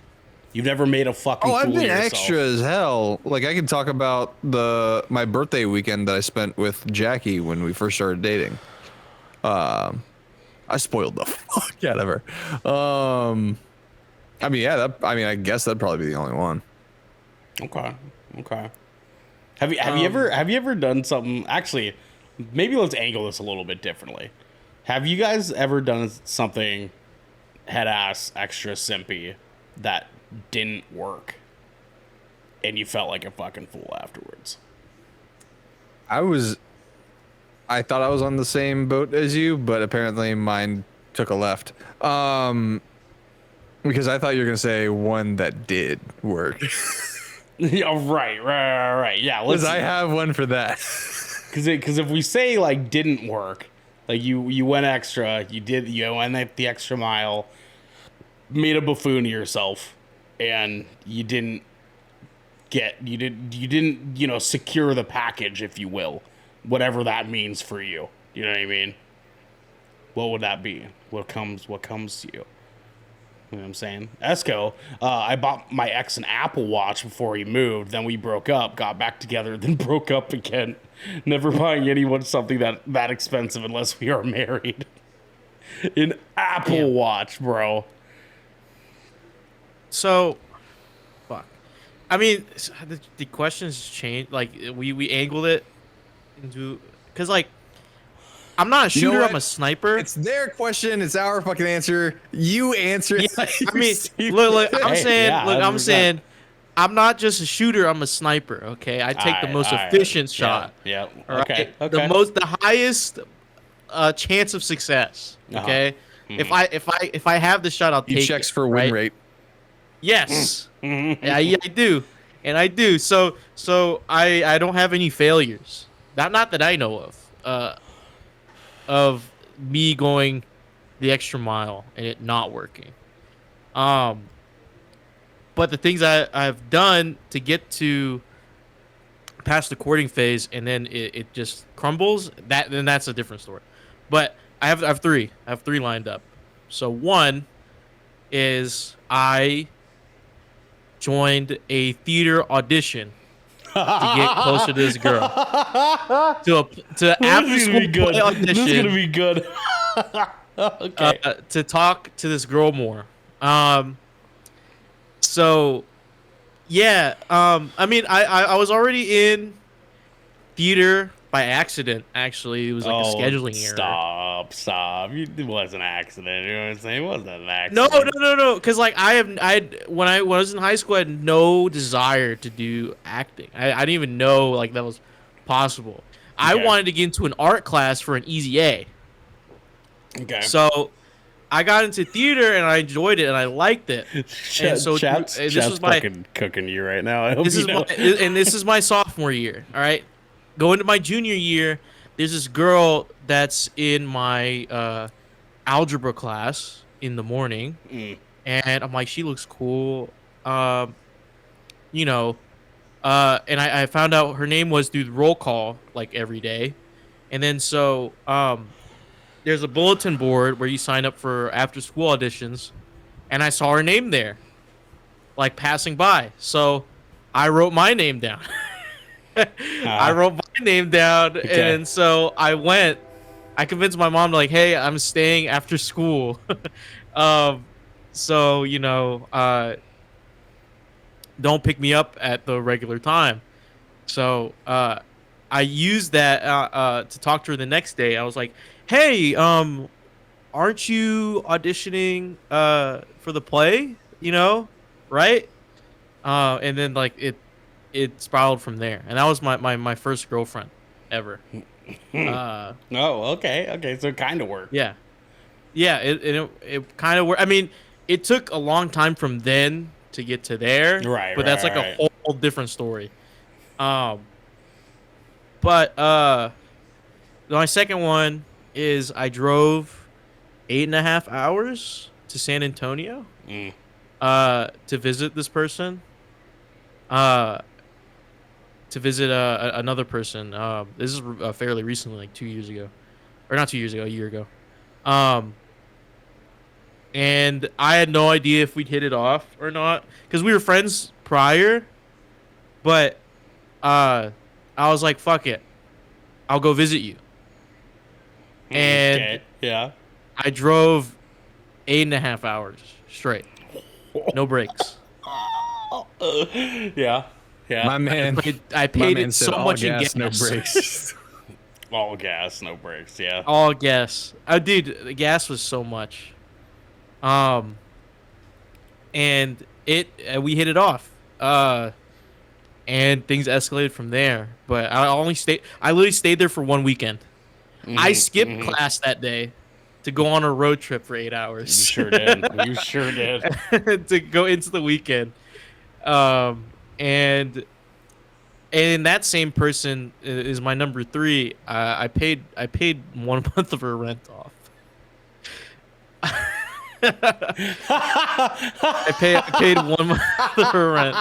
You've never made a fucking. Oh, I've fool of been yourself. extra as hell. Like I can talk about my birthday weekend that I spent with Jackie when we first started dating. I spoiled the fuck out of her. I mean, yeah. I guess that'd probably be the only one. Okay. Have you ever done something? Actually, maybe let's angle this a little bit differently. Have you guys ever done something head ass extra simpy that didn't work, and you felt like a fucking fool afterwards? I thought I was on the same boat as you, but apparently mine took a left. Because I thought you were gonna say one that did work. Yeah, right. Yeah, Because I have one for that. Because if we say like didn't work, like you went extra, you went the extra mile, made a buffoon of yourself, and you didn't secure the package, if you will, whatever that means for you. You know what I mean? What would that be? What comes to you? You know what I'm saying? Esco, I bought my ex an Apple Watch before he moved. Then we broke up, got back together, then broke up again. Never buying anyone something that expensive unless we are married. An Apple Watch, bro. So, fuck. I mean, the questions changed. Like we angled it into, because like I'm not a You know shooter. what? I'm a sniper. It's their question. It's our fucking answer. You answer it. I mean, look. I'm Hey, saying, yeah, look. I'm 100%. saying, I'm not just a shooter. I'm a sniper. Okay, I take the most efficient shot. Yeah. All right? Okay. The highest chance of success. Okay. If I have the shot, I'll He take checks it, for win right? rate. Yes. Yeah, I do. And I do. So I don't have any failures. Not that I know of me going the extra mile and it not working. But the things I've done to get to past the courting phase and then it just crumbles, then that's a different story. But I have three. I have three lined up. So one is I joined a theater audition to get closer to this girl. To after school play audition. This is gonna be good. Okay. To talk to this girl more. So yeah, I mean, I was already in theater by accident. Actually, it was like a scheduling error. Stop! It wasn't an accident. You know what I'm saying? It wasn't an accident. No. Because like when I was in high school, I had no desire to do acting. I didn't even know like that was possible. I wanted to get into an art class for an easy A. Okay. So I got into theater and I enjoyed it and I liked it. And so Chat's this was my fucking cooking you right now. I hope this you is know. this is my sophomore year. All right, going to my junior year, there's this girl that's in my algebra class in the morning, and I'm like, she looks cool, you know, and I found out her name was through the roll call like every day, and then so there's a bulletin board where you sign up for after school auditions, and I saw her name there, like passing by. So I wrote my name down. I wrote my name down, and so I went. I convinced my mom like, "Hey, I'm staying after school." So you know, don't pick me up at the regular time. So I used that to talk to her the next day. I was like, "Hey, aren't you auditioning for the play? You know, right?" And then like it spiraled from there, and that was my first girlfriend ever. Oh, okay. So it kind of worked. Yeah, it kind of worked. I mean, it took a long time from then to get to there, Right? But that's like a whole different story. But my second one is I drove 8.5 hours to San Antonio to visit this person. To visit another person. This is fairly recently, like 2 years ago, or not 2 years ago, a year ago. And I had no idea if we'd hit it off or not because we were friends prior. But I was like, "Fuck it, I'll go visit you." And yeah, I drove 8.5 hours straight, no breaks. Yeah. My man, I paid it said, so much in gas, gas. no brakes. All gas, no brakes. Yeah. All gas. Dude, the gas was so much. And we hit it off. And things escalated from there. But I literally stayed there for one weekend. I skipped class that day to go on a road trip for 8 hours. You sure did. You sure did. To go into the weekend. And that same person is my number 3. I paid 1 month of her rent off. I paid 1 month of her rent.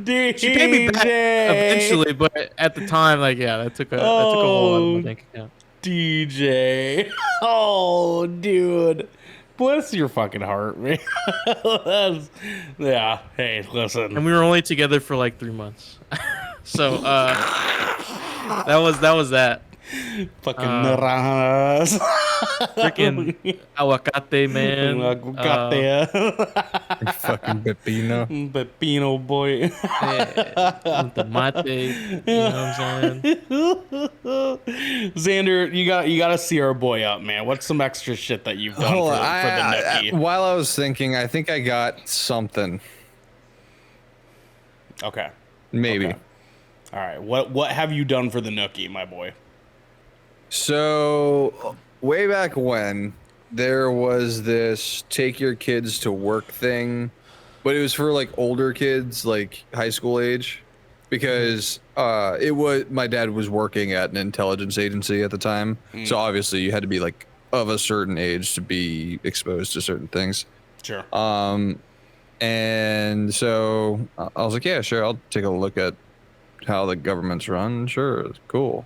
DJ. She paid me back eventually, but at the time, like, yeah, that took a whole lot of my bank account. DJ. Oh, dude. Bless your fucking heart, man. Yeah. Hey, listen. And we were only together for like 3 months. So that was that. Fucking naranjas. Freaking aguacate, man. Aguacate. Fucking pepino. Pepino boy. Tomate. You know what I'm saying? Xander, you gotta see our boy up, man. What's some extra shit that you've done for the nookie? While I was thinking, I think I got something. Okay. Maybe. Okay. All right. What have you done for the nookie, my boy? So, way back when, there was this take your kids to work thing, but it was for like older kids, like high school age, because my dad was working at an intelligence agency at the time. So obviously you had to be like of a certain age to be exposed to certain things. Sure. And so I was like, yeah, sure, I'll take a look at how the government's run. Sure, it's cool.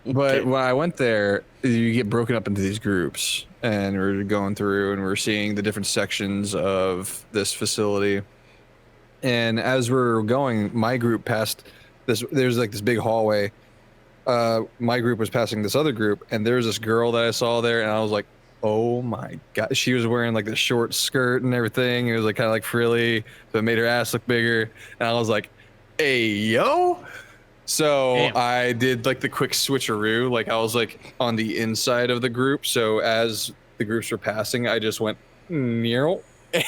But when I went there, you get broken up into these groups, and we're going through and we're seeing the different sections of this facility. And as we're going, my group passed this. There's like this big hallway. My group was passing this other group, and there's this girl that I saw there, and I was like, oh my god, she was wearing like the short skirt and everything. It was like kind of like frilly, so it made her ass look bigger. And I was like, hey yo. So Damn. I did like the quick switcheroo. Like I was like on the inside of the group. So as the groups were passing, I just went near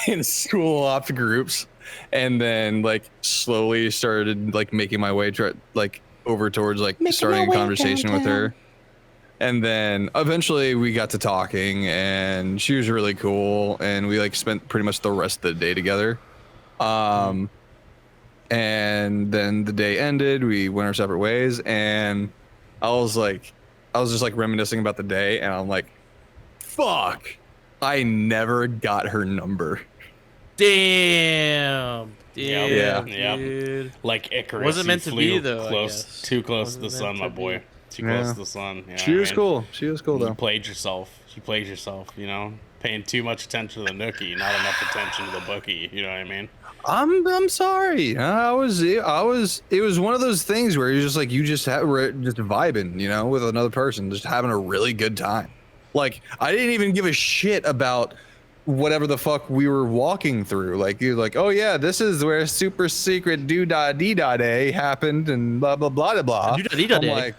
and school off groups, and then like slowly started like making my way like over towards like starting a conversation with her. And then eventually we got to talking, and she was really cool, and we like spent pretty much the rest of the day together. And then the day ended, we went our separate ways, and I was just like reminiscing about the day, and I'm like, fuck, I never got her number. Damn. Yeah. Dude. Like Icarus. Wasn't meant to be, though, I Close, guess. too close to Wasn't the sun, meant my to boy. be. Too close to the sun. You know She what was I mean? cool. She was cool You though. played yourself. You played yourself. You know, paying too much attention to the nookie, not enough attention to the bookie. You know what I mean? I'm sorry. It was one of those things where you're just like, we're just vibing, you know, with another person, just having a really good time. Like I didn't even give a shit about whatever the fuck we were walking through. Like you're like, oh yeah, this is where super secret do-da-dee-da-day happened and blah blah blah blah. Do-da-dee-da-day.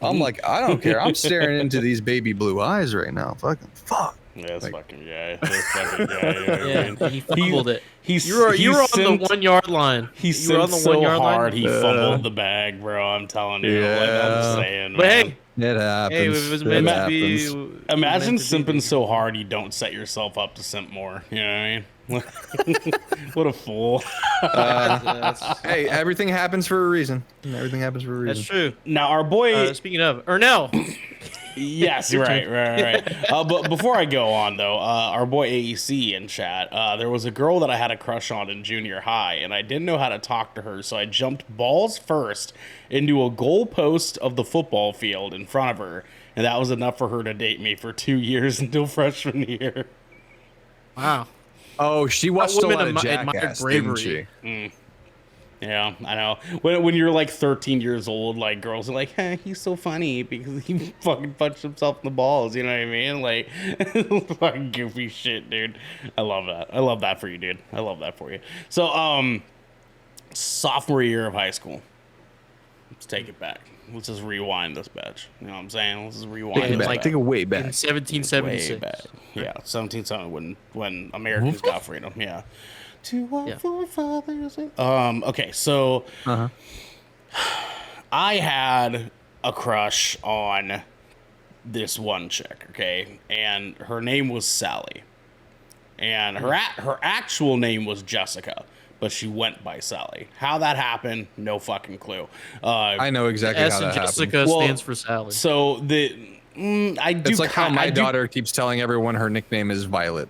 I'm like, I don't care. I'm staring into these baby blue eyes right now. Fucking fuck. Yeah, this Like- fucking guy. This fucking guy. You know what I Yeah, mean? and he fumbled it. He's You were on the simped- 1 yard line. He You were on simped the so 1 yard hard line. he fumbled the bag, bro. I'm telling you. Like, I'm just saying, But man. hey, It happens. hey, it was It meant to happens. be. it was Imagine meant to be. simping so hard you don't set yourself up to simp more. You know what I mean? What a fool. That's Hey, everything happens for a reason. Everything happens for a reason. that's true. Now, our boy. Speaking of, Ernell. Yes, right. But before I go on, though, our boy AEC in chat, there was a girl that I had a crush on in junior high, and I didn't know how to talk to her, so I jumped balls first into a goalpost of the football field in front of her, and that was enough for her to date me for 2 years until freshman year. Wow. Oh, she watched a woman lot of admired Jackass, bravery. didn't she? Yeah, I know. When you're like 13 years old, like girls are like, "Hey, he's so funny because he fucking punched himself in the balls." You know what I mean? Like, fucking goofy shit, dude. I love that. I love that for you, dude. I love that for you. So, sophomore year of high school. Let's take it back. Let's just rewind this bitch. You know what I'm saying? Let's just rewind Yeah, this like- back. Take it way In back. 1776. Way back. Yeah, 1770 when Americans got freedom. Yeah. To our Yeah. forefathers. Okay, so I had a crush on this one chick, okay, and her name was Sally, and her actual name was Jessica, but she went by Sally. How that happened, no fucking clue. I know exactly S how in that happened. Jessica Well, stands for Sally. So I do. It's like how my I do- daughter keeps telling everyone her nickname is Violet.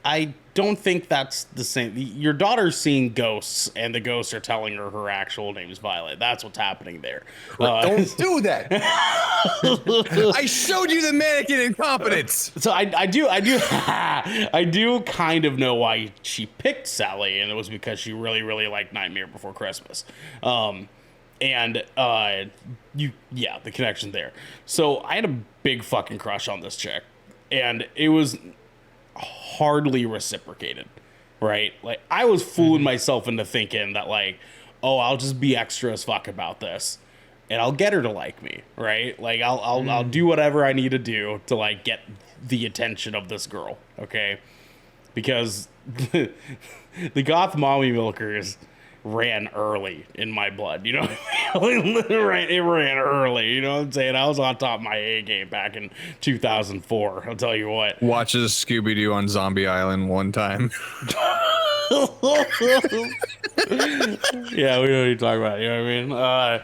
I don't think that's the same. Your daughter's seeing ghosts, and the ghosts are telling her her actual name is Violet. That's what's happening there. Don't do that. I showed you the mannequin incompetence. So I do I do kind of know why she picked Sally, and it was because she really liked Nightmare Before Christmas. The connection there. So I had a big fucking crush on this chick, and it was hardly reciprocated, right? Like I was fooling myself into thinking that like, oh, I'll just be extra as fuck about this, and I'll get her to like me, right? Like I'll do whatever I need to do to like get the attention of this girl, okay? Because the goth mommy milkers ran early in my blood, you know what I mean? It ran early, you know what I'm saying? I was on top of my A game back in 2004, I'll tell you what. Watches Scooby-Doo on Zombie Island one time. Yeah, we know what you're talking about, you know what I mean?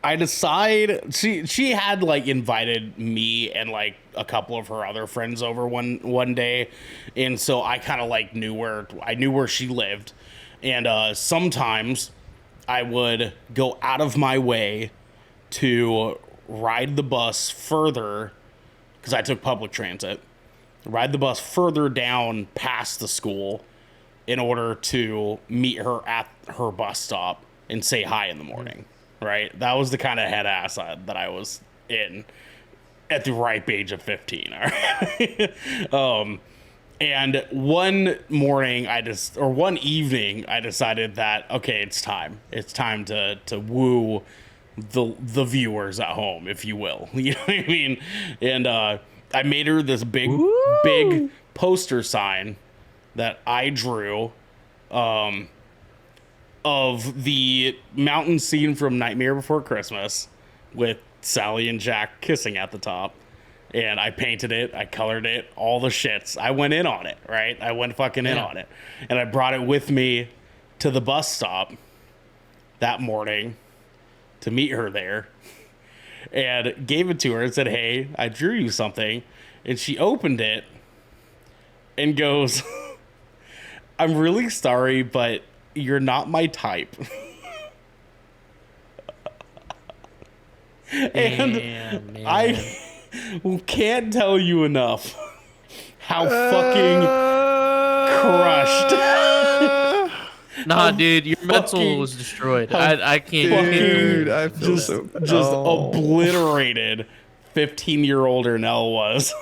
I decide she had like invited me and like a couple of her other friends over one day, and so I kind of like knew where she lived, and sometimes I would go out of my way to ride the bus further because I took public transit, ride the bus further down past the school in order to meet her at her bus stop and say hi in the morning. Right? That was the kind of head ass that I was in at the ripe age of 15. All right. And one morning one evening I decided that, okay, it's time to woo the viewers at home, if you will. You know what I mean? And I made her this big poster sign that I drew of the mountain scene from Nightmare Before Christmas with Sally and Jack kissing at the top. And I painted it, I colored it, all the shits. I went in on it, right? I went fucking in on it. And I brought it with me to the bus stop that morning to meet her there. And gave it to her and said, hey, I drew you something. And she opened it and goes, I'm really sorry, but you're not my type. And man. I can't tell you enough how fucking crushed. Nah, dude, your mental was destroyed. I can't. Dude, I feel just so obliterated 15-year-old Ernell was.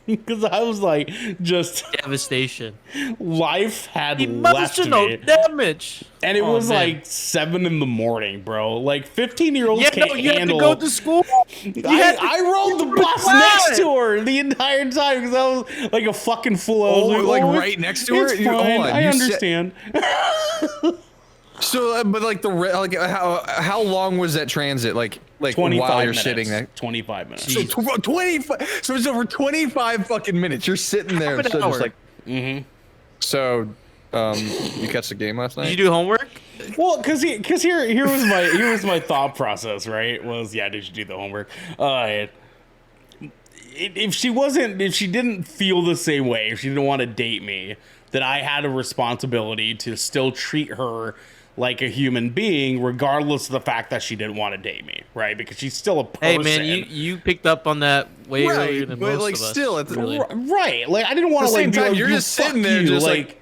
Because I was like, just Devastation. life had left Emotional me. damage. And it was man. like 7 a.m, bro. Like 15-year-olds Yeah, can't no, you had handle. to go to school. I rode the bus Why? next to her the entire time because I was like a fucking fool. I was like "Oh, right next to her? It's You- hold fine. on, I you understand. So, but like how long was that transit? Like 25 while you're minutes. sitting there. 25 minutes. So 25. So it's over 25 fucking minutes. You're sitting there, Half an so just hour. like. So, you catch the game last night? Did you do homework? Well, because here was my thought process. Right? Was did you do the homework? If she didn't feel the same way, if she didn't want to date me, then I had a responsibility to still treat her like a human being, regardless of the fact that she didn't want to date me, right? Because she's still a person. Hey, man, you picked up on that way earlier than but most like of us. still, it's really. Right? Like I didn't want to At the same like be time, like, you're "You just fuck sitting there, you," just like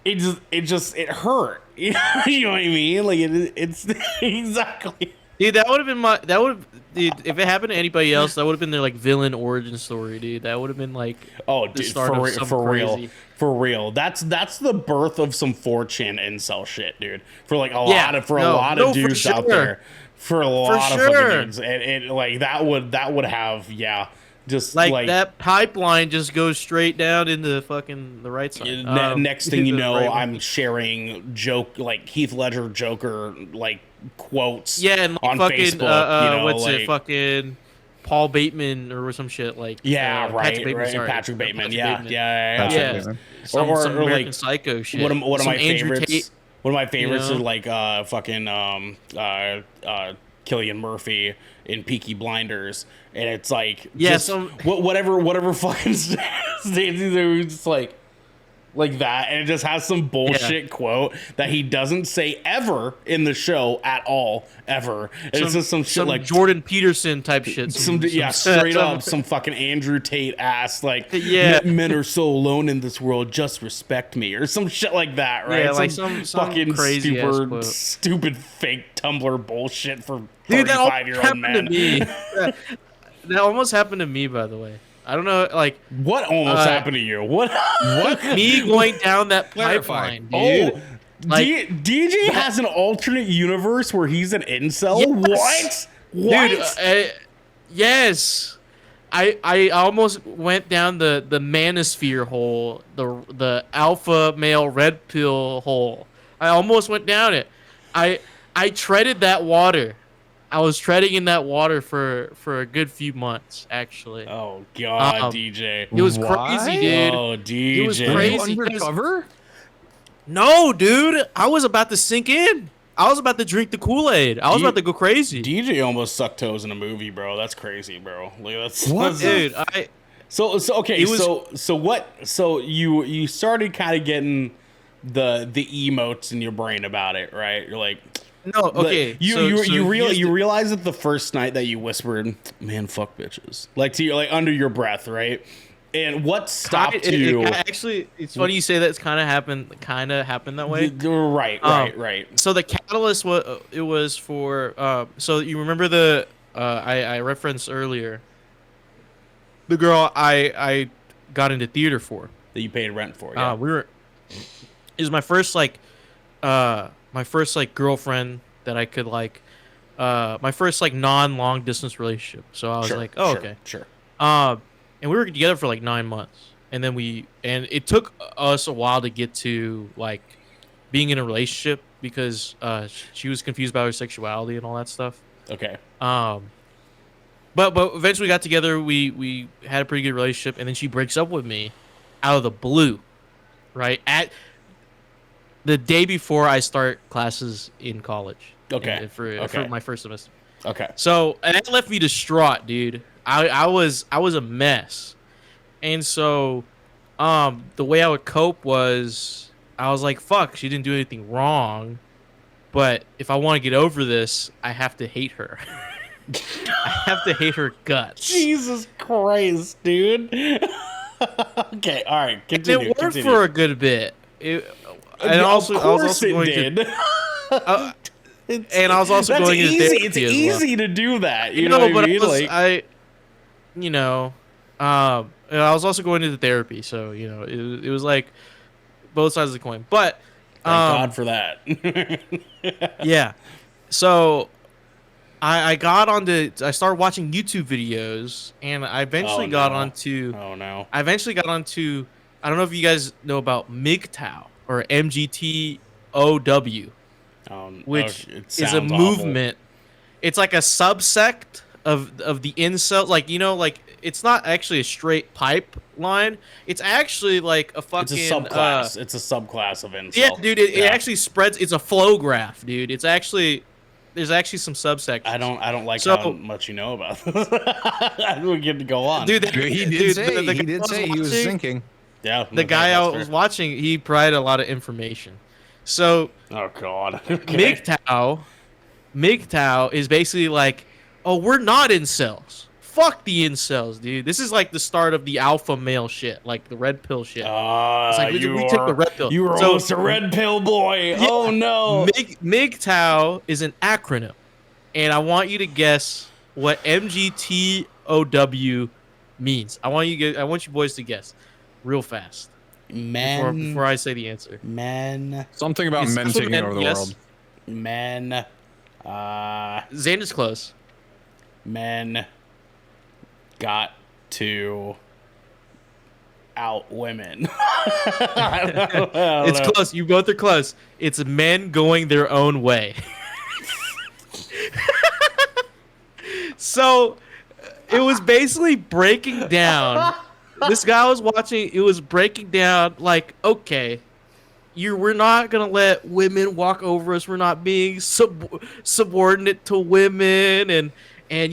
it hurt. You know what I mean? Like it's exactly. Dude, that would have been dude, if it happened to anybody else, that would have been their like villain origin story, dude. That would have been like Oh, the dude, start of some crazy. for real. That's the birth of some 4chan incel shit, dude. For like a lot of dudes sure. out there, for a lot of sure. fucking dudes, and it like that would have just Like that pipeline just goes straight down into fucking the right side. next thing you the know, right one. I'm sharing Heath Ledger Joker like quotes Yeah, and like, on fucking Facebook. what's like, it? Fucking Paul Bateman or some shit like. yeah, right, Patrick Bateman, right. sorry. Patrick Bateman, Patrick yeah, Bateman. yeah. Patrick Yeah. Bateman. Some Or American like, Psycho shit. One of Some my Andrew favorites. Tate, One of my favorites you are know? like fucking Cillian Murphy in Peaky Blinders, and it's like just whatever fucking stands there, just like that, and it just has some bullshit quote that he doesn't say ever in the show at all, ever. And it's just some shit like Jordan Peterson type shit. Straight up some fucking Andrew Tate ass like Yeah. men are so alone in this world, just respect me, or some shit like that, right? Yeah, like some fucking crazy ass quote. stupid fake Tumblr bullshit for Dude, that almost 35-year-old happened men. to me. That almost happened to me, by the way. I don't know, like What almost happened to you? What? me going down that Clarify. pipeline, dude. Oh, Like, DJ has an alternate universe where he's an incel. Yes. What? Dude, yes. I almost went down the manosphere hole, the alpha male red pill hole. I almost went down it. I treaded that water. I was treading in that water for a good few months, actually. Oh God, DJ. It was Why? crazy, dude. Oh, DJ. It was Were you crazy. undercover? No, dude. I was about to sink in. I was about to drink the Kool-Aid. I was about to go crazy. DJ almost sucked toes in a movie, bro. That's crazy, bro. Like that's What? Dude, So okay, It was- so you started kind of getting the emotes in your brain about it, right? You're like, no, okay. You here's the- realize that the first night that you whispered, "Man, fuck bitches," like to you, like under your breath, right? And what stopped you? Actually, it's funny you say that. It's kind of happened that way. Right. So the catalyst was for so you remember I referenced earlier the girl I got into theater for. That you paid rent for. Yeah. It was my first girlfriend that I could my first non long distance relationship. So I was like, oh, okay. Sure. And we were together for 9 months, and then it took us a while to get to being in a relationship because she was confused about her sexuality and all that stuff. Okay. But eventually we got together. We had a pretty good relationship, and then she breaks up with me out of the blue, right at the day before I start classes in college. Okay. For my first semester. Okay. So, and that left me distraught, dude. I was a mess. And so the way I would cope was I was like, fuck, she didn't do anything wrong, but if I want to get over this, I have to hate her. I have to hate her guts. Jesus Christ, dude. Okay, all right, continue. And it worked for a good bit. And also, I was also going to and I was also going into therapy. It's easy to do that. You know what I mean? I was also going into therapy, so it was like both sides of the coin. But thank God for that. Yeah. So I started watching YouTube videos, and I eventually got onto. Oh no! I eventually got onto. I don't know if you guys know about MGTOW or MGTOW. Which is a movement. Awful. It's like a subsect of the incel. It's not actually a straight pipeline. It's actually like a fucking. It's a subclass. It's a subclass of incel. Yeah, dude. It actually spreads. It's a flow graph, dude. There's actually some subsections. I don't like how much you know about this. We get to go on, dude. He did say he was thinking. Yeah, the guy I was watching, he provided a lot of information. So, oh god, okay. MGTOW is basically like, oh, we're not incels. Fuck the incels, dude. This is like the start of the alpha male shit, like the red pill shit. It's like we take the red pill. You were almost a red pill boy. Yeah, oh no. MGTOW is an acronym, and I want you to guess what MGTOW means. I want you boys to guess, real fast. Before I say the answer. Something about men taking over the world. Xander's close. Men got to out women. It's close. You both are close. It's men going their own way. So it was basically breaking down. This guy I was watching, it was breaking down like, okay, we're not gonna let women walk over us. We're not being subordinate to women, and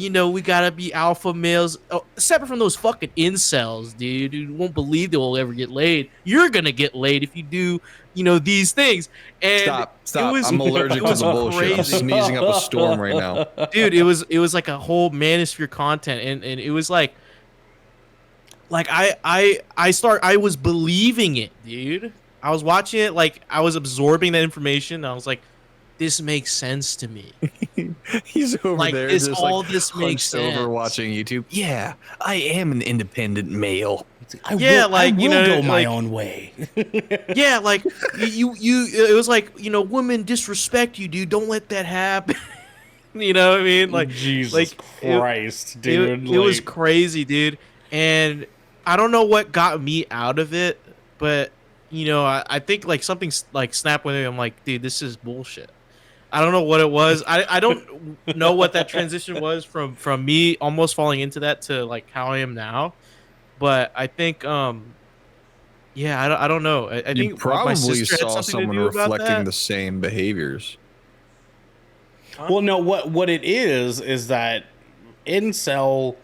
we gotta be alpha males. Oh, separate from those fucking incels, dude. You won't believe they will ever get laid. You're gonna get laid if you do, these things. And Stop! I'm allergic to the bullshit. Crazy. I'm sneezing up a storm right now, dude. It was like a whole manosphere content, and it was like I was believing it, dude. I was watching it, like I was absorbing that information, and I was like, this makes sense to me. He's over there this hunched makes sense. over watching YouTube. Yeah, I am an independent male. I will go my own way. Yeah, like you it was like, women disrespect you, dude. Don't let that happen. You know what I mean? Like Jesus Christ, dude. It was crazy, dude. And I don't know what got me out of it, but I think like something like snapped with me. I'm like, dude, this is bullshit. I don't know what it was. I don't know what that transition was from me almost falling into that to like how I am now. But I think, I don't know. I think probably my sister had saw something to someone do about reflecting that. the same behaviors. Well, no, what it is that incel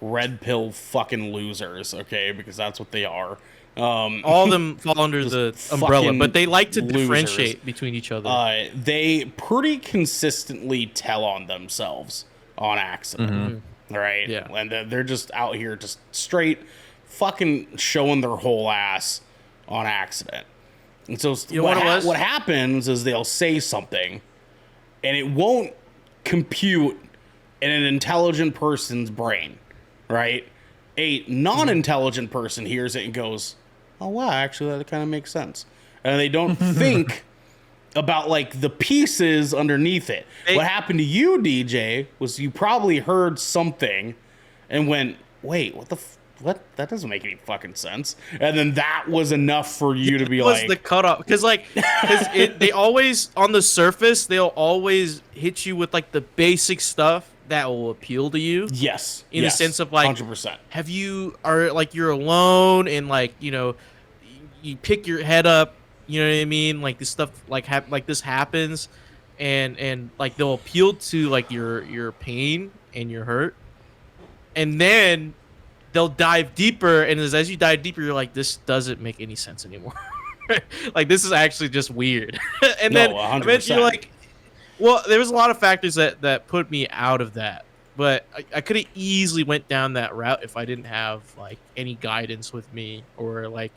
red pill fucking losers, okay? Because that's what they are. All of them fall under the umbrella, fucking but they like to losers. differentiate between each other. They pretty consistently tell on themselves on accident, right? Yeah. And they're just out here just straight fucking showing their whole ass on accident. And so You know what it was? what happens is they'll say something, and it won't compute in an intelligent person's brain, right? A non-intelligent person hears it and goes, "Oh wow, actually that kind of makes sense," and they don't think about like the pieces underneath it. What happened to you, DJ, was you probably heard something and went, "Wait, what? That doesn't make any fucking sense." And then that was enough for you to be was like, the cutoff because they always on the surface they'll always hit you with like the basic stuff that will appeal to you "Yes," in the sense of like 100%. have you are like you're alone and like you pick your head up, you know what I mean, like this stuff like like this happens and like they'll appeal to like your pain and your hurt, and then they'll dive deeper, and as you dive deeper you're like, this doesn't make any sense anymore. Like this is actually just weird. And then 100%. eventually you're like, well, there was a lot of factors that put me out of that, but I could have easily went down that route if I didn't have like any guidance with me, or like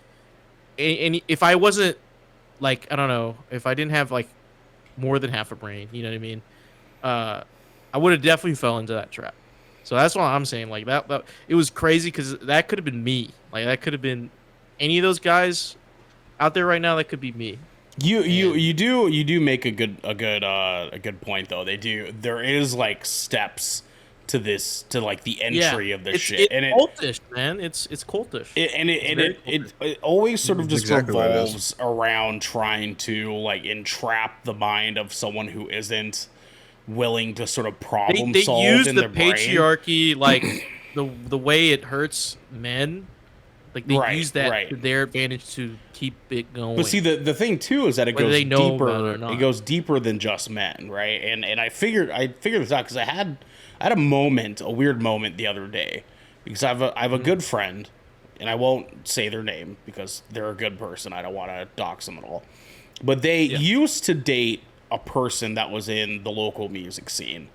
any if I wasn't like, I don't know, if I didn't have like more than half a brain, you know what I mean, I would have definitely fell into that trap. So that's what I'm saying, like that it was crazy because that could have been me, like that could have been any of those guys out there right now. That could be me. You do make a good point though. There is like steps to this, to like the entry of this shit, it's and cultish, man. It's cultish. It always sort of just Exactly what it is. revolves around trying to like entrap the mind of someone who isn't willing to sort of problem They solve use in the their brain. patriarchy, like the way it hurts men. Like they Right, use that right. to their advantage to keep it going. But see, the thing too is that it Whether goes they know deeper. about it or not. It goes deeper than just men, right? And I figured this out because I had a weird moment the other day, because I have a good friend, and I won't say their name because they're a good person. I don't want to dox them at all. But they used to date a person that was in the local music scene,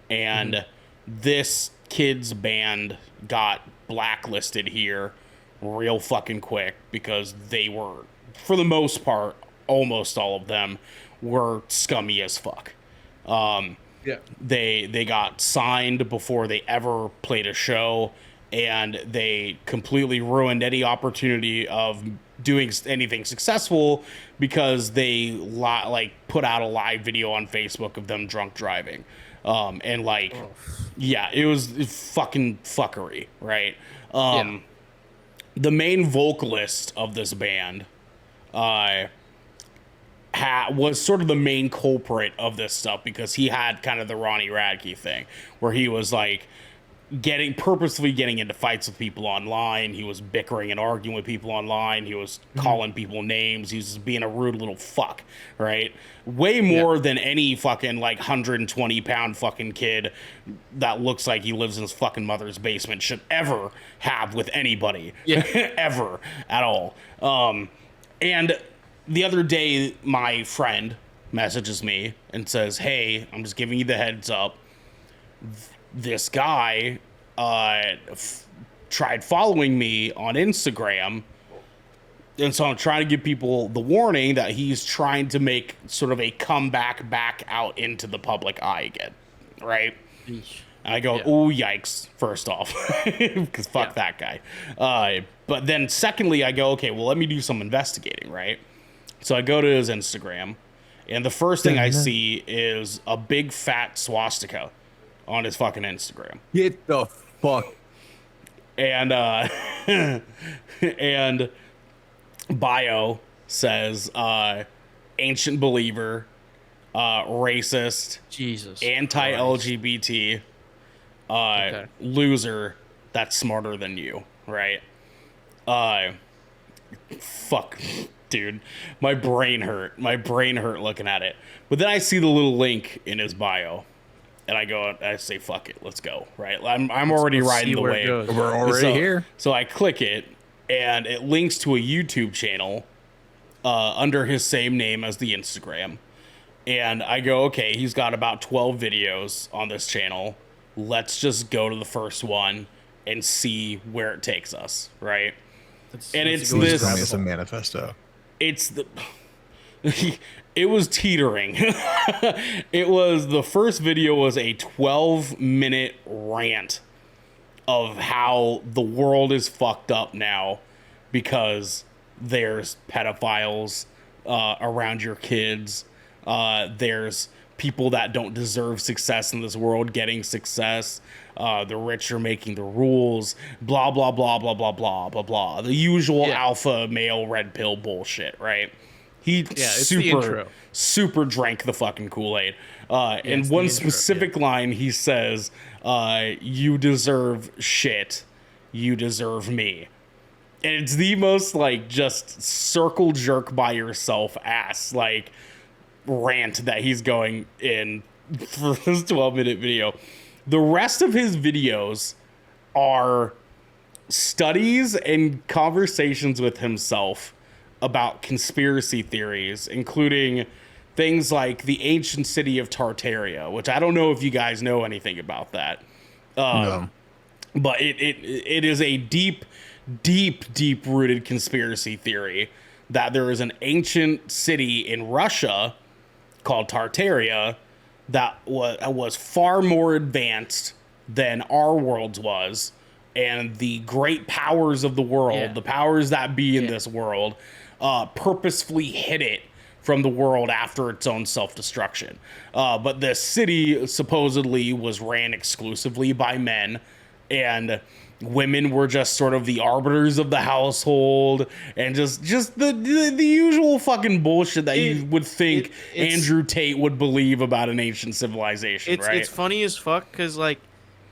and this kid's band got blacklisted here real fucking quick because they were, for the most part, almost all of them were scummy as fuck. They got signed before they ever played a show, and they completely ruined any opportunity of doing anything successful because they like put out a live video on Facebook of them drunk driving. And like, yeah, it was fucking fuckery, right? The main vocalist of this band was sort of the main culprit of this stuff, because he had kind of the Ronnie Radke thing where he was like purposefully getting into fights with people online. He was bickering and arguing with people online. He was calling people names. He was just being a rude little fuck, right? Way more than any fucking like 120-pound fucking kid that looks like he lives in his fucking mother's basement should ever have with anybody, ever at all. And the other day, my friend messages me and says, "Hey, I'm just giving you the heads up. This guy tried following me on Instagram, and so I'm trying to give people the warning that he's trying to make sort of a comeback back out into the public eye again," right? And I go, "Oh, yikes," first off, because fuck that guy. But then secondly, I go, "Okay, well, let me do some investigating," right? So I go to his Instagram, and the first thing I see is a big fat swastika on his fucking Instagram. Get the fuck. And and bio says ancient believer, racist, Jesus, anti-LGBT, loser that's smarter than you, right? Fuck Dude, my brain hurt. My brain hurt looking at it. But then I see the little link in his bio, and I say, "Fuck it, let's go." Right? I'm already let's riding see the where it wave. goes. We're already here. So I click it, and it links to a YouTube channel under his same name as the Instagram. And I go, okay, he's got about 12 videos on this channel. Let's just go to the first one and see where it takes us, right? It's this. It's a manifesto. It's the. It was teetering. The first video was a 12-minute rant of how the world is fucked up now because there's pedophiles around your kids. There's people that don't deserve success in this world getting success. The rich are making the rules. Blah, blah, blah, blah, blah, blah, blah, blah. The usual alpha male red pill bullshit, right? He super drank the fucking Kool-Aid. In one specific line, he says, you deserve shit. You deserve me. And it's the most, like, just circle jerk by yourself ass, like, rant that he's going in for this 12-minute video. The rest of his videos are studies and conversations with himself about conspiracy theories, including things like the ancient city of Tartaria, which I don't know if you guys know anything about that. No. But it is a deep rooted conspiracy theory that there is an ancient city in Russia called Tartaria that was far more advanced than our world's was, and the great powers of the world, the powers that be in this world, purposefully hid it from the world after its own self-destruction. But the city supposedly was ran exclusively by men, and women were just sort of the arbiters of the household, and just the usual fucking bullshit that you would think Andrew Tate would believe about an ancient civilization, right? It's funny as fuck because, like,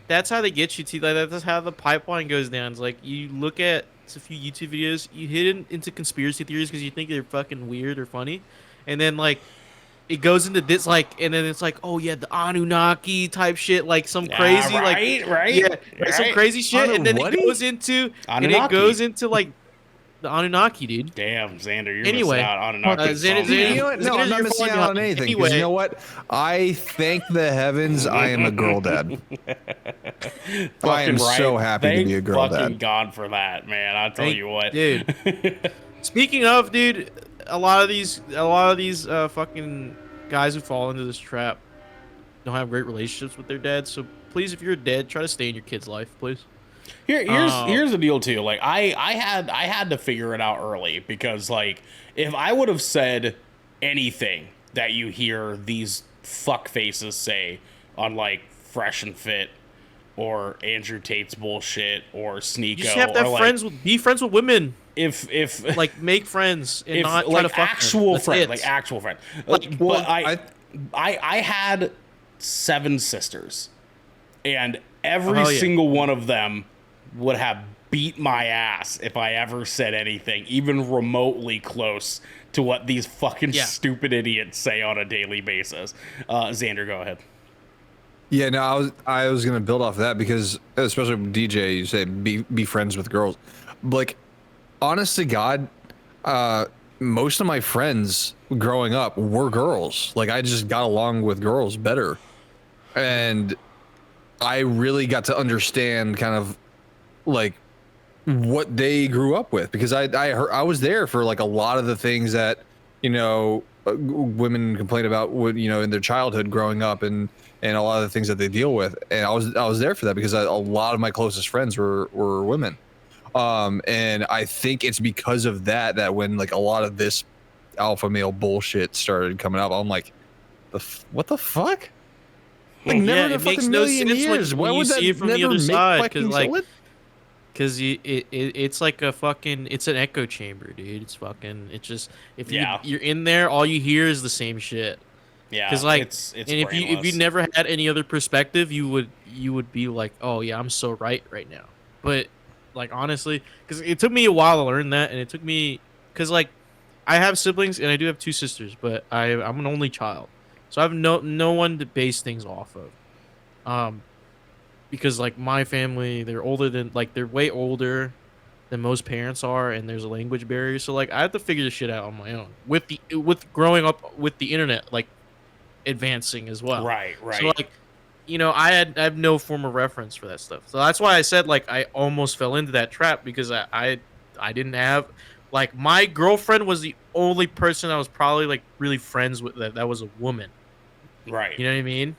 that's how they get you to, like, that's how the pipeline goes down. It's like you look at a few YouTube videos, you hit into conspiracy theories because you think they're fucking weird or funny, and then, like, it goes into this, like, and then it's like, oh yeah, the Anunnaki type shit, like some crazy, some crazy shit, and then it goes into like the Anunnaki, dude. Damn, Xander, you're missing out on Anunnaki. You know what? No, I'm not missing out on anything. Anyway. You know what? I thank the heavens I am a girl dad. I am so happy to be a girl dad. Thank God for that, man. I'll tell you what, dude. Speaking of, dude. A lot of these fucking guys who fall into this trap don't have great relationships with their dads. So please, if you're a dad, try to stay in your kid's life, please. Here's the deal too. Like I had to figure it out early because, like, if I would have said anything that you hear these fuck faces say on, like, Fresh and Fit or Andrew Tate's bullshit or Sneeko, you just have to have be friends with women. If like, make friends and not try like to fuck actual friend, like actual friend. Like, well, I had 7 sisters, and every single one of them would have beat my ass if I ever said anything even remotely close to what these fucking stupid idiots say on a daily basis. Xander, go ahead. Yeah, no, I was gonna build off of that because, especially with DJ, you say be friends with girls, like. Honest to God, most of my friends growing up were girls. Like, I just got along with girls better. And I really got to understand kind of, like, what they grew up with. Because I was there for, like, a lot of the things that, you know, women complain about, you know, in their childhood growing up and a lot of the things that they deal with. And I was there for that because a lot of my closest friends were women. And I think it's because of that when, like, a lot of this alpha male bullshit started coming up, I'm like, what the fuck? Like, never in a fucking million years. Why would that never make fucking sense? Because it's like a fucking, it's an echo chamber, dude. It's fucking, it's just, if you're in there, all you hear is the same shit. Yeah, because, like, it's and if you never had any other perspective, you would be like, oh yeah, I'm so right now. But, like, honestly, because it took me a while to learn that, and it took me, because, like, I have siblings and I do have two sisters, but I'm an only child, so I have no one to base things off of. Um, because like my family, they're way older than most parents are, and there's a language barrier. So like I have to figure this shit out on my own with growing up with the internet like advancing as well. Right, So right. like I have no form of reference for that stuff. So that's why I said like I almost fell into that trap because I didn't have like my girlfriend was the only person I was probably like really friends with that was a woman. Right. You know what I mean?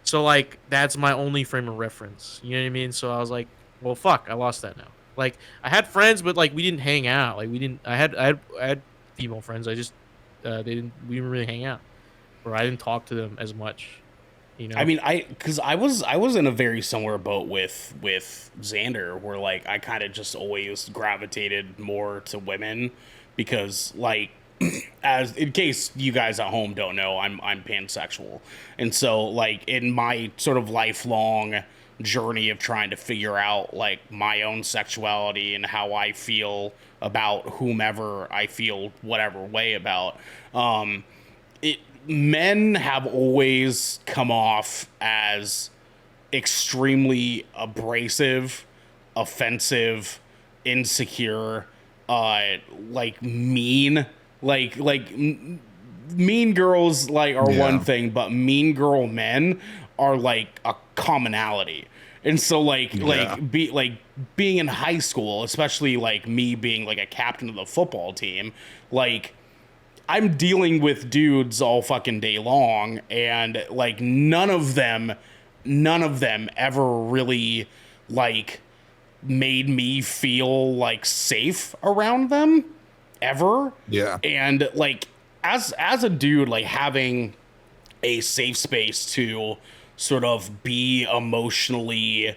So like that's my only frame of reference. You know what I mean? So I was like, well, fuck, I lost that now. Like I had friends, but like we didn't hang out. Like we didn't. I had female friends. I just we didn't really hang out, or I didn't talk to them as much. You I know? mean, because I was in a very similar boat with Xander, where like I kind of just always gravitated more to women because like as in case you guys at home don't know, I'm pansexual, and so like in my sort of lifelong journey of trying to figure out like my own sexuality and how I feel about whomever I feel whatever way about, it men have always come off as extremely abrasive, offensive, insecure, like mean, mean girls like are one Yeah. thing, but mean girl men are like a commonality. And so Yeah. being in high school, especially like me being like a captain of the football team, like I'm dealing with dudes all fucking day long, and like none of them ever really like made me feel like safe around them ever. Yeah. And like as a dude, like having a safe space to sort of be emotionally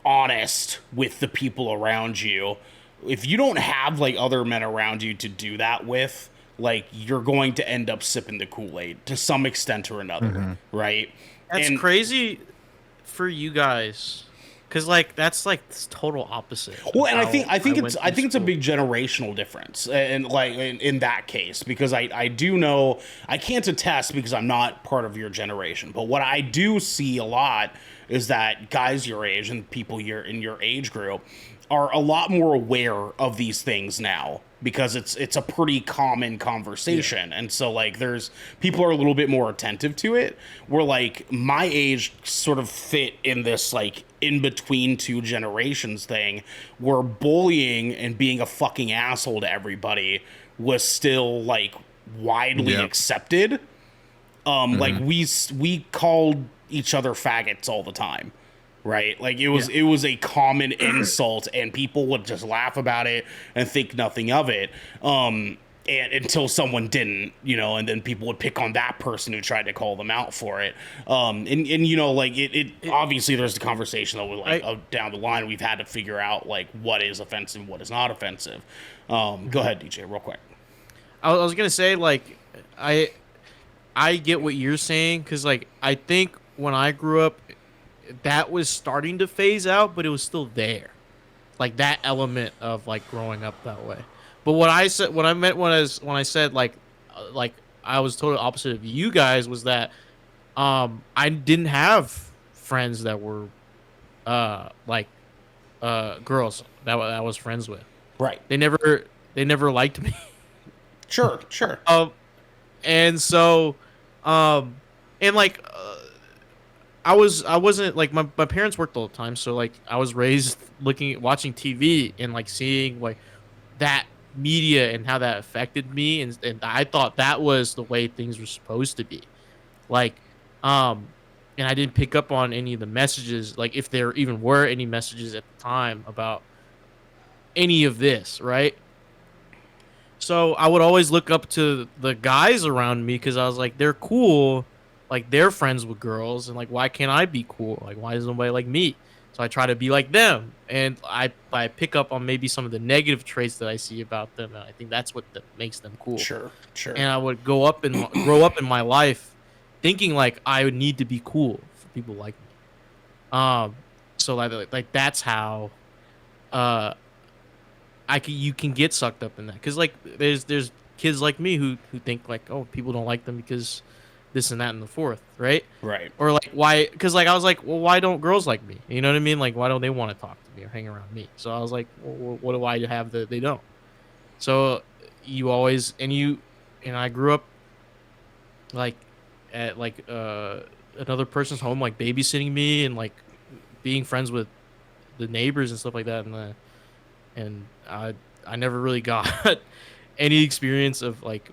honest with the people around you. If you don't have like other men around you to do that with, like you're going to end up sipping the Kool-Aid to some extent or another, right? That's And crazy for you guys, cause like that's like this total opposite well, of and how I think went I through think it's a school. big generational difference, and like in that case, because I do know I can't attest because I'm not part of your generation, but what I do see a lot is that guys your age and people in your age group are a lot more aware of these things now because it's a pretty common conversation, and so like there's people are a little bit more attentive to it, where like my age sort of fit in this like in between two generations thing where bullying and being a fucking asshole to everybody was still like widely Yeah. accepted. Like we called each other faggots all the time, right? Like Yeah. it was a common insult, and people would just laugh about it and think nothing of it. And until someone didn't, you know, and then people would pick on that person who tried to call them out for it. And you know, like it obviously there's the conversation that was like I down the line we've had to figure out like what is offensive, what is not offensive. Go ahead, DJ, real quick. I was gonna say like I I get what you're saying because like I think when I grew up, that was starting to phase out, but it was still there, like that element of like growing up that way. But what I said, what I meant when I said like I was totally opposite of you guys was that I didn't have friends that were like girls that I was friends with. Right. They never they never liked me. Sure, sure. um and so um and like I wasn't like my parents worked all the time, so like I was raised watching TV and like seeing like that media and how that affected me, and I thought that was the way things were supposed to be. Like and I didn't pick up on any of the messages, like if there even were any messages at the time about any of this, right? So I would always look up to the guys around me because I was like, they're cool, like they're friends with girls, and like why can't I be cool? Like why is nobody like me? So I try to be like them, and I pick up on maybe some of the negative traits that I see about them, and I think that's what makes them cool. Sure, sure. And I would go up and grow up in my life thinking like I would need to be cool for people like me. Um, so like that's how you can get sucked up in that because like there's kids like me who think like, oh, people don't like them because this and that and the fourth, right? Right. Or like why? Because like I was like, well, why don't girls like me? You know what I mean? Like why don't they want to talk to me or hang around me? So I was like, well, what do I have that they don't? So you always and I grew up like at like another person's home, like babysitting me and like being friends with the neighbors and stuff like that, and I never really got any experience of like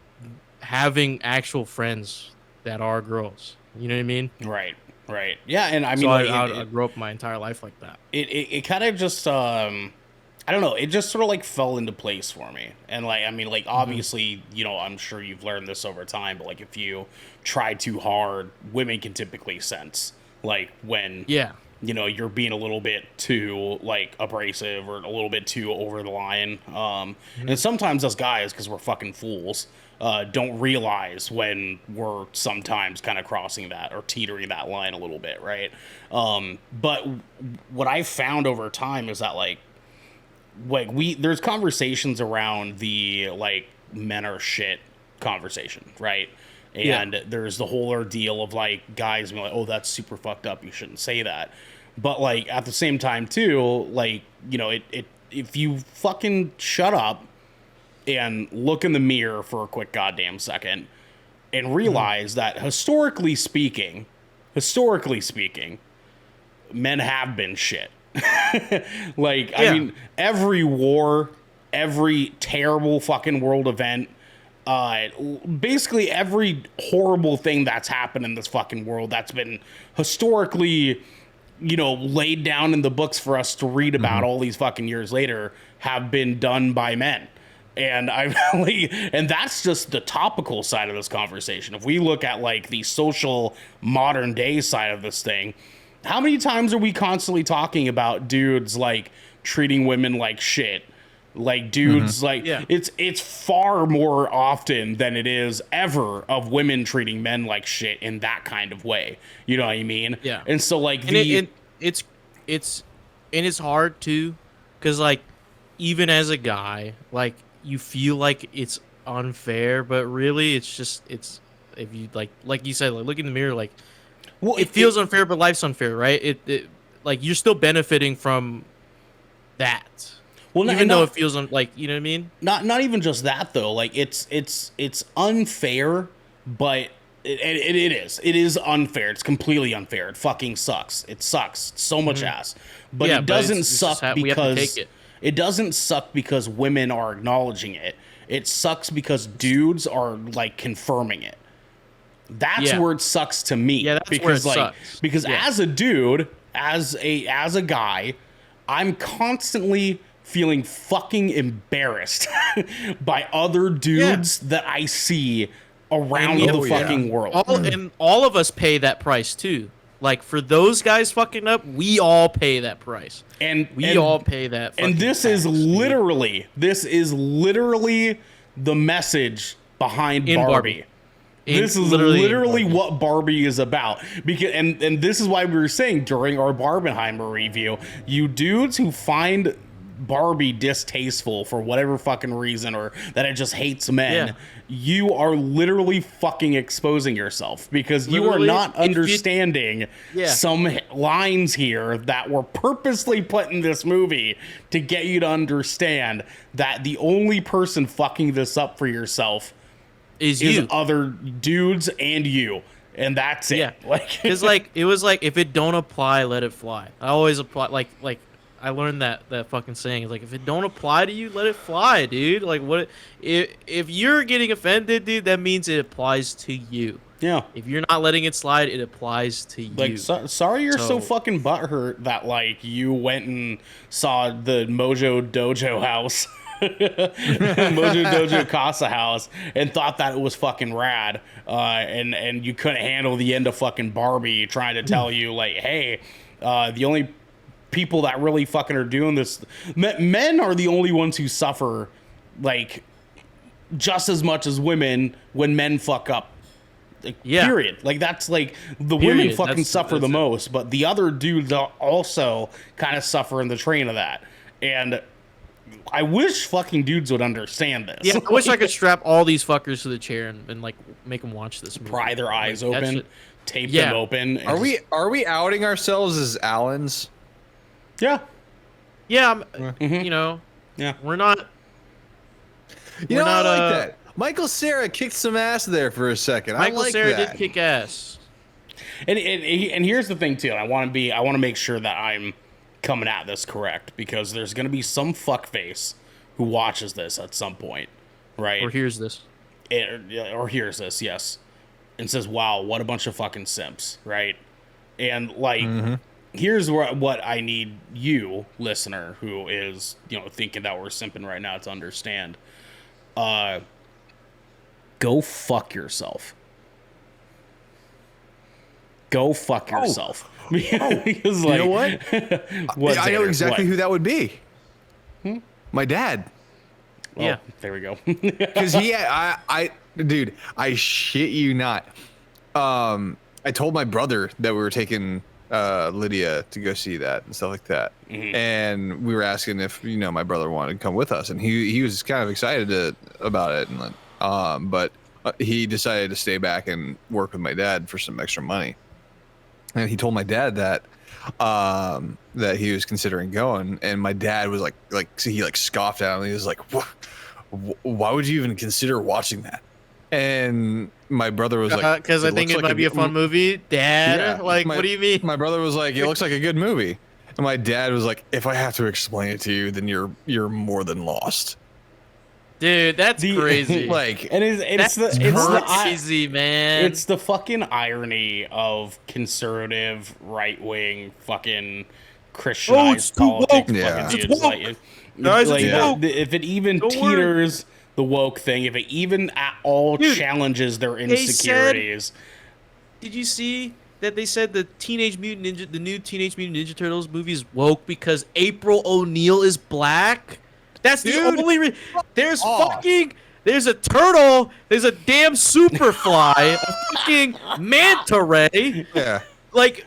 having actual friends that are girls. You know what I mean? Right. Right. Yeah, and I mean, So like, I grew up my entire life like that. it kind of just I don't know, it just sort of like fell into place for me. And like, I mean, like, obviously, you know, I'm sure you've learned this over time, but like if you try too hard, women can typically sense like when Yeah. you know you're being a little bit too like abrasive or a little bit too over the line. And sometimes us guys, because we're fucking fools, don't realize when we're sometimes kind of crossing that or teetering that line a little bit, right? But what I've found over time is that like there's conversations around the like men are shit conversation, right? And there's the whole ordeal of like guys being like, oh, that's super fucked up, you shouldn't say that. But like at the same time too, like, you know, if you fucking shut up and look in the mirror for a quick goddamn second and realize that historically speaking, men have been shit. Like, I mean, every war, every terrible fucking world event, basically every horrible thing that's happened in this fucking world that's been historically, you know, laid down in the books for us to read about all these fucking years later have been done by men. And and that's just the topical side of this conversation. If we look at like the social modern day side of this thing, how many times are we constantly talking about dudes like treating women like shit? Like dudes, like it's far more often than it is ever of women treating men like shit in that kind of way. You know what I mean? Yeah. And so like it's hard too, because like even as a guy, like you feel like it's unfair, but really it's if you like you said, like look in the mirror, like well, it feels unfair, but life's unfair, right? It like you're still benefiting from that. Well, even though it feels like, you know what I mean? Not even just that though. Like it's unfair, but it is unfair. It's completely unfair. It fucking sucks. It sucks so much ass. But it doesn't suck because it doesn't suck because women are acknowledging it. It sucks because dudes are like confirming it. That's where it sucks to me. Yeah, that's because where it like sucks. Because as a dude, as a guy, I'm constantly feeling fucking embarrassed by other dudes that I see around the fucking world. And all of us pay that price too. Like for those guys fucking up, we all pay that price. And we all pay that fucking And this tax, is literally the message behind Barbie. This is literally what Barbie is about. Because and this is why we were saying during our Barbenheimer review, you dudes who find Barbie distasteful for whatever fucking reason, or that it just hates men, you are literally fucking exposing yourself, because you are not understanding some lines here that were purposely put in this movie to get you to understand that the only person fucking this up for yourself is other dudes and you. And that's it. Yeah. Because like it was like, if it don't apply, let it fly. I always apply like I learned that fucking saying. It's like, if it don't apply to you, let it fly, dude. Like what if you're getting offended, dude, that means it applies to you. Yeah. If you're not letting it slide, it applies to you. Like, sorry you're so fucking butthurt that like you went and saw the Mojo Dojo house. Mojo Dojo Casa house and thought that it was fucking rad, and you couldn't handle the end of fucking Barbie trying to tell you like, hey, the only people that really fucking are doing this, men are the only ones who suffer like just as much as women when men fuck up. Like, period. Like that's like the women fucking suffer the most, but the other dudes also kind of suffer in the train of that. And I wish fucking dudes would understand this. Yeah, I wish I could strap all these fuckers to the chair and like make them watch this movie. Pry their eyes Like, that open, shit- tape Yeah. them open. And Are we outing ourselves as Allens? Yeah. Yeah, Mhm. you know, Yeah. we're not. You We're know, I not, like that. Michael Cera kicked some ass there for a second. Michael I like Cera that. did kick ass. And here's the thing too. I want to make sure that I'm coming at this correct, because there's going to be some fuckface who watches this at some point, right? Or here's this. Or hears this, yes, and says, "Wow, what a bunch of fucking simps," right? And like, here's what I need you, listener, who is thinking that we're simping right now, to understand. Go fuck yourself. Go fuck yourself. Because, like, You know what? I know exactly who that would be. My dad. Well, Yeah. there we go. Because dude, I shit you not. I told my brother that we were taking Lydia to go see that and stuff like that, and we were asking if my brother wanted to come with us, and he was kind of excited about it, and but he decided to stay back and work with my dad for some extra money, and he told my dad that that he was considering going, and my dad was like he scoffed at him. He was like, why would you even consider watching that? And my brother was like, Because I think it might be a fun movie, Dad. Yeah, Like, what do you mean? My brother was like, it looks like a good movie. And my dad was like, if I have to explain it to you, then you're more than lost. Dude, that's crazy. Like, And it's crazy, man. It's the fucking irony of conservative, right wing, fucking Christianized politics. Yeah. Fucking It's dudes. woke. Like, Guys, like, it's woke. if it even Don't worry. teeters the woke thing, if it even at all Dude, challenges their said- insecurities. Did you see that they said the new Teenage Mutant Ninja Turtles movie is woke because April O'Neil is black? That's the Dude, only. There's off. fucking. There's a turtle. There's a damn superfly. A fucking manta ray. yeah. Like,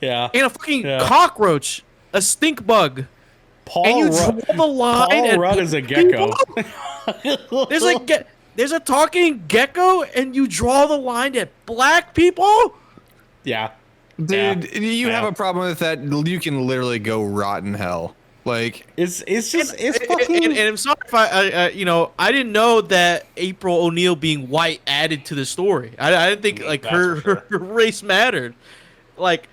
Yeah. and a fucking Yeah. cockroach. A stink bug. Paul And you Rudd, draw the line. Paul at Rudd is a gecko. There's a talking gecko, and you draw the line at black people. Yeah. Dude, you Yeah. have a problem with that? You can literally go rot in hell. Like, It's fucking. And I'm sorry if I didn't know that April O'Neil being white added to the story. I didn't think like That's her, for sure. her race mattered. Like,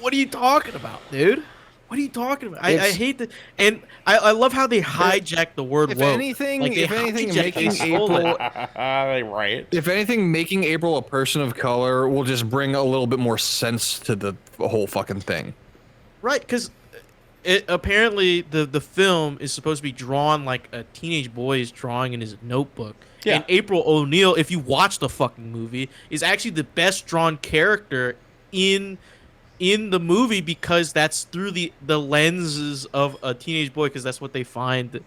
what are you talking about, dude? What are you talking about? I It's- hate that, and I love how they hijack the word if woke. anything, Like, they hijacked making it and stole it. April, right. if anything, making April a person of color will just bring a little bit more sense to the whole fucking thing. Right, because apparently the film is supposed to be drawn like a teenage boy is drawing in his notebook. Yeah. And April O'Neil, if you watch the fucking movie, is actually the best drawn character in the movie because that's through the lenses of a teenage boy because that's what they find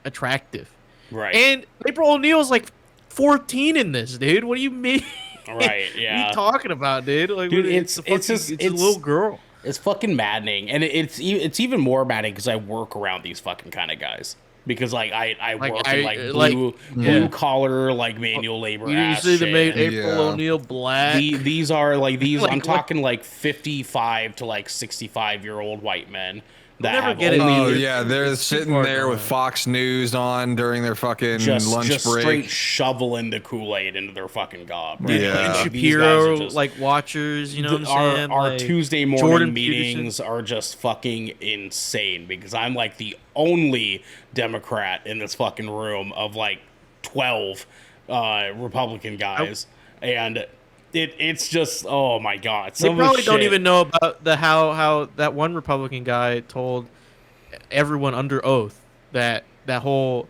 attractive. Right. And April O'Neil's like 14 in this, dude. What do you mean? Right. What are Yeah. you talking about, dude? Like, Dude, it's a it's little girl. It's fucking maddening, and it's even more maddening because I work around these fucking kind of guys. Because I Like, work I- in like- blue yeah. collar manual labor. You ass see the shit. April Yeah. O'Neil black. These are these. Like, I'm what- talking 55 to 65-year-old white men that never have get it. only Oh It's- yeah, they're it's too sitting far there with gone. Fox News on during their fucking just lunch break. straight shoveling the Kool-Aid into their fucking gob. Right? Dude, Yeah. Ben Like, these guys Shapiro, are just- like watchers, you know what I'm our saying? our Like, Tuesday morning Jordan meetings are just fucking insane because I'm like the only Democrat in this fucking room of 12 Republican guys, and it's just, oh my god. They Some of the probably don't shit- even know about the how that one Republican guy told everyone under oath that whole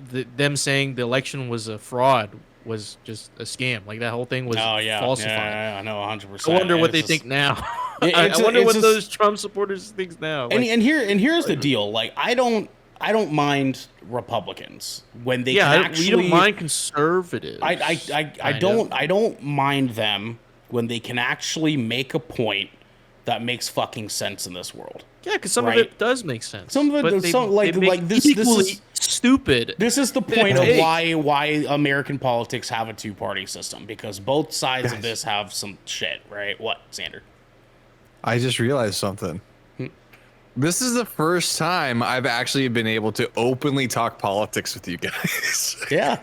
them saying the election was a fraud was just a scam. Like that whole thing was Oh yeah, falsified. yeah, I know 100%. I wonder what And they it's think just- now. It- I it's- wonder it's what just- those Trump supporters think now. Like, And here's the deal. I don't mind Republicans when they yeah, can we actually. don't mind conservatives. I kind don't of. I don't mind them when they can actually make a point that makes fucking sense in this world. Yeah, because some Right. of it does make sense. Some of it- but some- like- they make like this equally is- stupid. This is the point of Hey. why American politics have a two-party system, because both sides of Guys. this have some shit, right? What, Xander? I just realized something. This is the first time I've actually been able to openly talk politics with you guys. Yeah,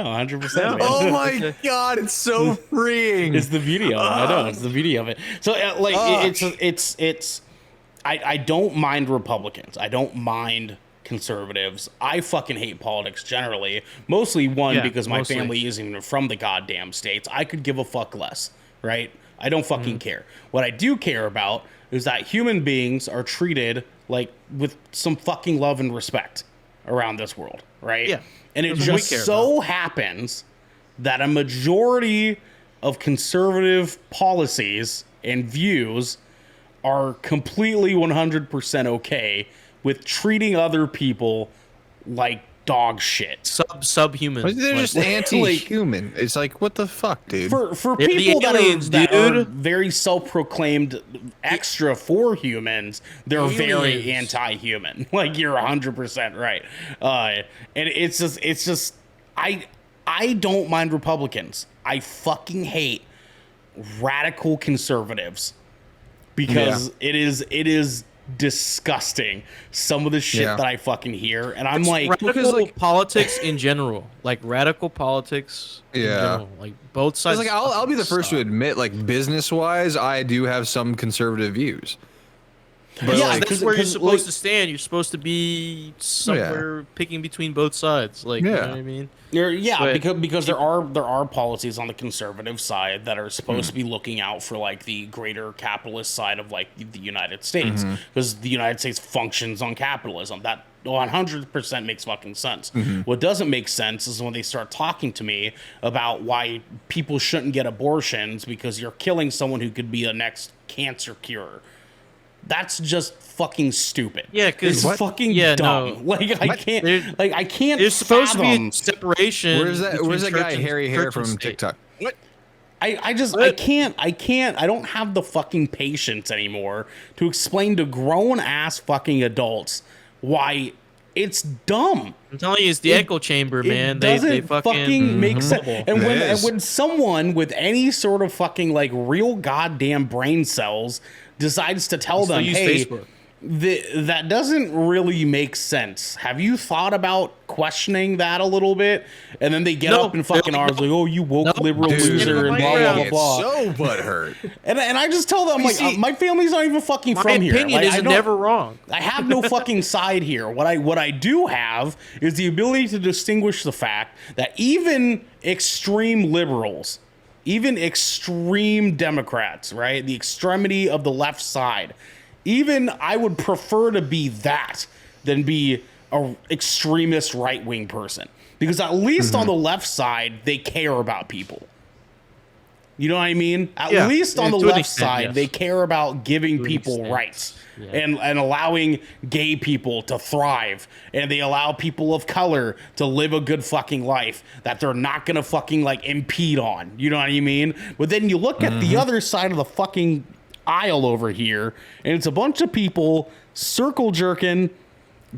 100%. Oh my god, it's so freeing. It's the beauty of it. I know, it's the beauty of it. So, like, Oh. it's. I don't mind Republicans. I don't mind conservatives. I fucking hate politics generally. Mostly, Yeah, because my mostly. family isn't even from the goddamn states. I could give a fuck less, right? I don't fucking care. What I do care about is that human beings are treated like with some fucking love and respect around this world, right? Yeah, And it that's what we just care so happens that a majority of conservative policies and views are completely 100% okay with treating other people like dog shit. Subhuman. They're just like- anti-human. It's like, what the fuck, dude? For They're the people aliens, that are dude. very self-proclaimed extra for humans, they're very Aliens. anti-human. Like, you're 100% right. And it's just I don't mind Republicans. I fucking hate radical conservatives because it is disgusting, some of the shit Yeah. that I fucking hear, and I'm like, radical because, like- politics in general, like radical politics in Yeah. general, like both sides. It's like I'll be the first to suck. admit, like business-wise, I do have some conservative views. But Yeah, like, That's where you're 'cause, supposed like- to stand. You're supposed to be somewhere picking between both sides. Like, you know Yeah. what I mean? Yeah, But- because there are policies on the conservative side that are supposed to be looking out for like the greater capitalist side of like the United States, because the United States functions on capitalism. That 100% makes fucking sense. What doesn't make sense is when they start talking to me about why people shouldn't get abortions because you're killing someone who could be a next cancer cure. That's just fucking stupid. Yeah, 'cause- it's What? fucking Yeah, dumb. no. Like I There- can't. Like I can't. There's supposed to be fathom- a separation. where's that between guy church and- Harry Hair church and from state. TikTok? What? I What? can't, I don't have the fucking patience anymore to explain to grown ass fucking adults why it's dumb. I'm telling you, it's the echo chamber, man. It They doesn't fucking make sense. bubble. And It is. when someone with any sort of fucking like real goddamn brain cells decides to tell Still them, use hey, Facebook. that doesn't really make sense. Have you thought about questioning that a little bit? And then they get No, up and fucking they're are like, like, oh, you woke no, liberal dude, loser and blah, blah, blah, blah. So butthurt. And I just tell them, You like, see- my family's not even fucking My from here. opinion Like, I is don't- never wrong. I have no fucking side here. What I do have is the ability to distinguish the fact that even extreme liberals, even extreme Democrats, right, the extremity of the left side, even I would prefer to be that than be a extremist right wing person, because at least on the left side they care about people. You know what I mean? At Yeah, least on the to an left extent, side, yes. they care about giving To an people extent. rights Yeah. and allowing gay people to thrive, and they allow people of color to live a good fucking life that they're not gonna fucking like impede on. You know what I mean? But then you look at the other side of the fucking aisle over here, and it's a bunch of people circle jerking,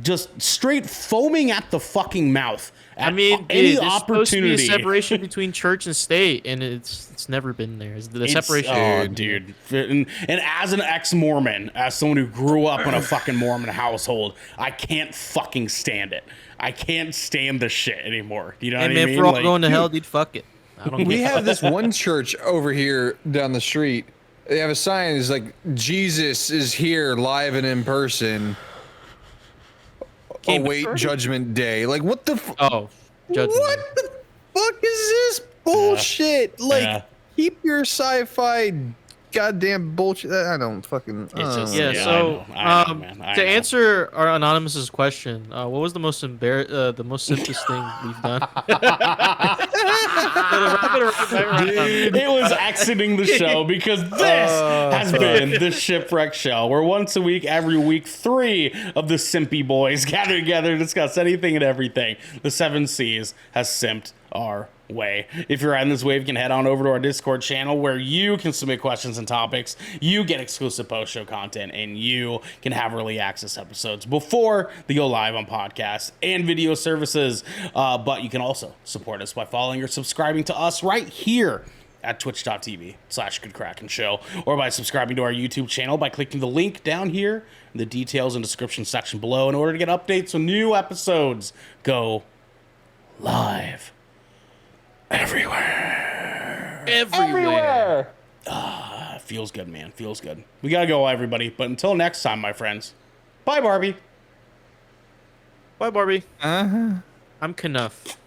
just straight foaming at the fucking mouth. I At mean, any dude, there's supposed to be a opportunity. separation between church and state, and it's never been there. The It's- separation. oh, dude. And as an ex-Mormon, as someone who grew up in a fucking Mormon household, I can't fucking stand it. I can't stand the shit anymore. You know Hey what I man, mean? if we're all Like, going to hell, dude, fuck it. I don't We care. have this one church over here down the street. They have a sign that's like, Jesus is here live and in person. Came to Await church? judgment day. Like, what the Oh, judgment. what the fuck is this bullshit? Like, Yeah. keep your sci-fi goddamn bullshit. I don't fucking. It's just- Yeah, Yeah, so I know, man. I to know. answer our anonymous's question, what was the most the most simplest thing we've done? It was exiting the show because this has been the Shipwreck Show, where once a week, every week, 3 of the Simpy boys gather together to discuss anything and everything the 7 C's has simped our way. If you're riding this wave, you can head on over to our Discord channel where you can submit questions and topics, you get exclusive post-show content, and you can have early access episodes before they go live on podcasts and video services. But you can also support us by following or subscribing to us right here at twitch.tv/Good Show, or by subscribing to our YouTube channel by clicking the link down here in the details and description section below in order to get updates when new episodes go live. Everywhere. Feels good, man. Feels good. We gotta go, everybody. But until next time, my friends. Bye, Barbie. Bye, Barbie. Uh-huh. I'm Knuff.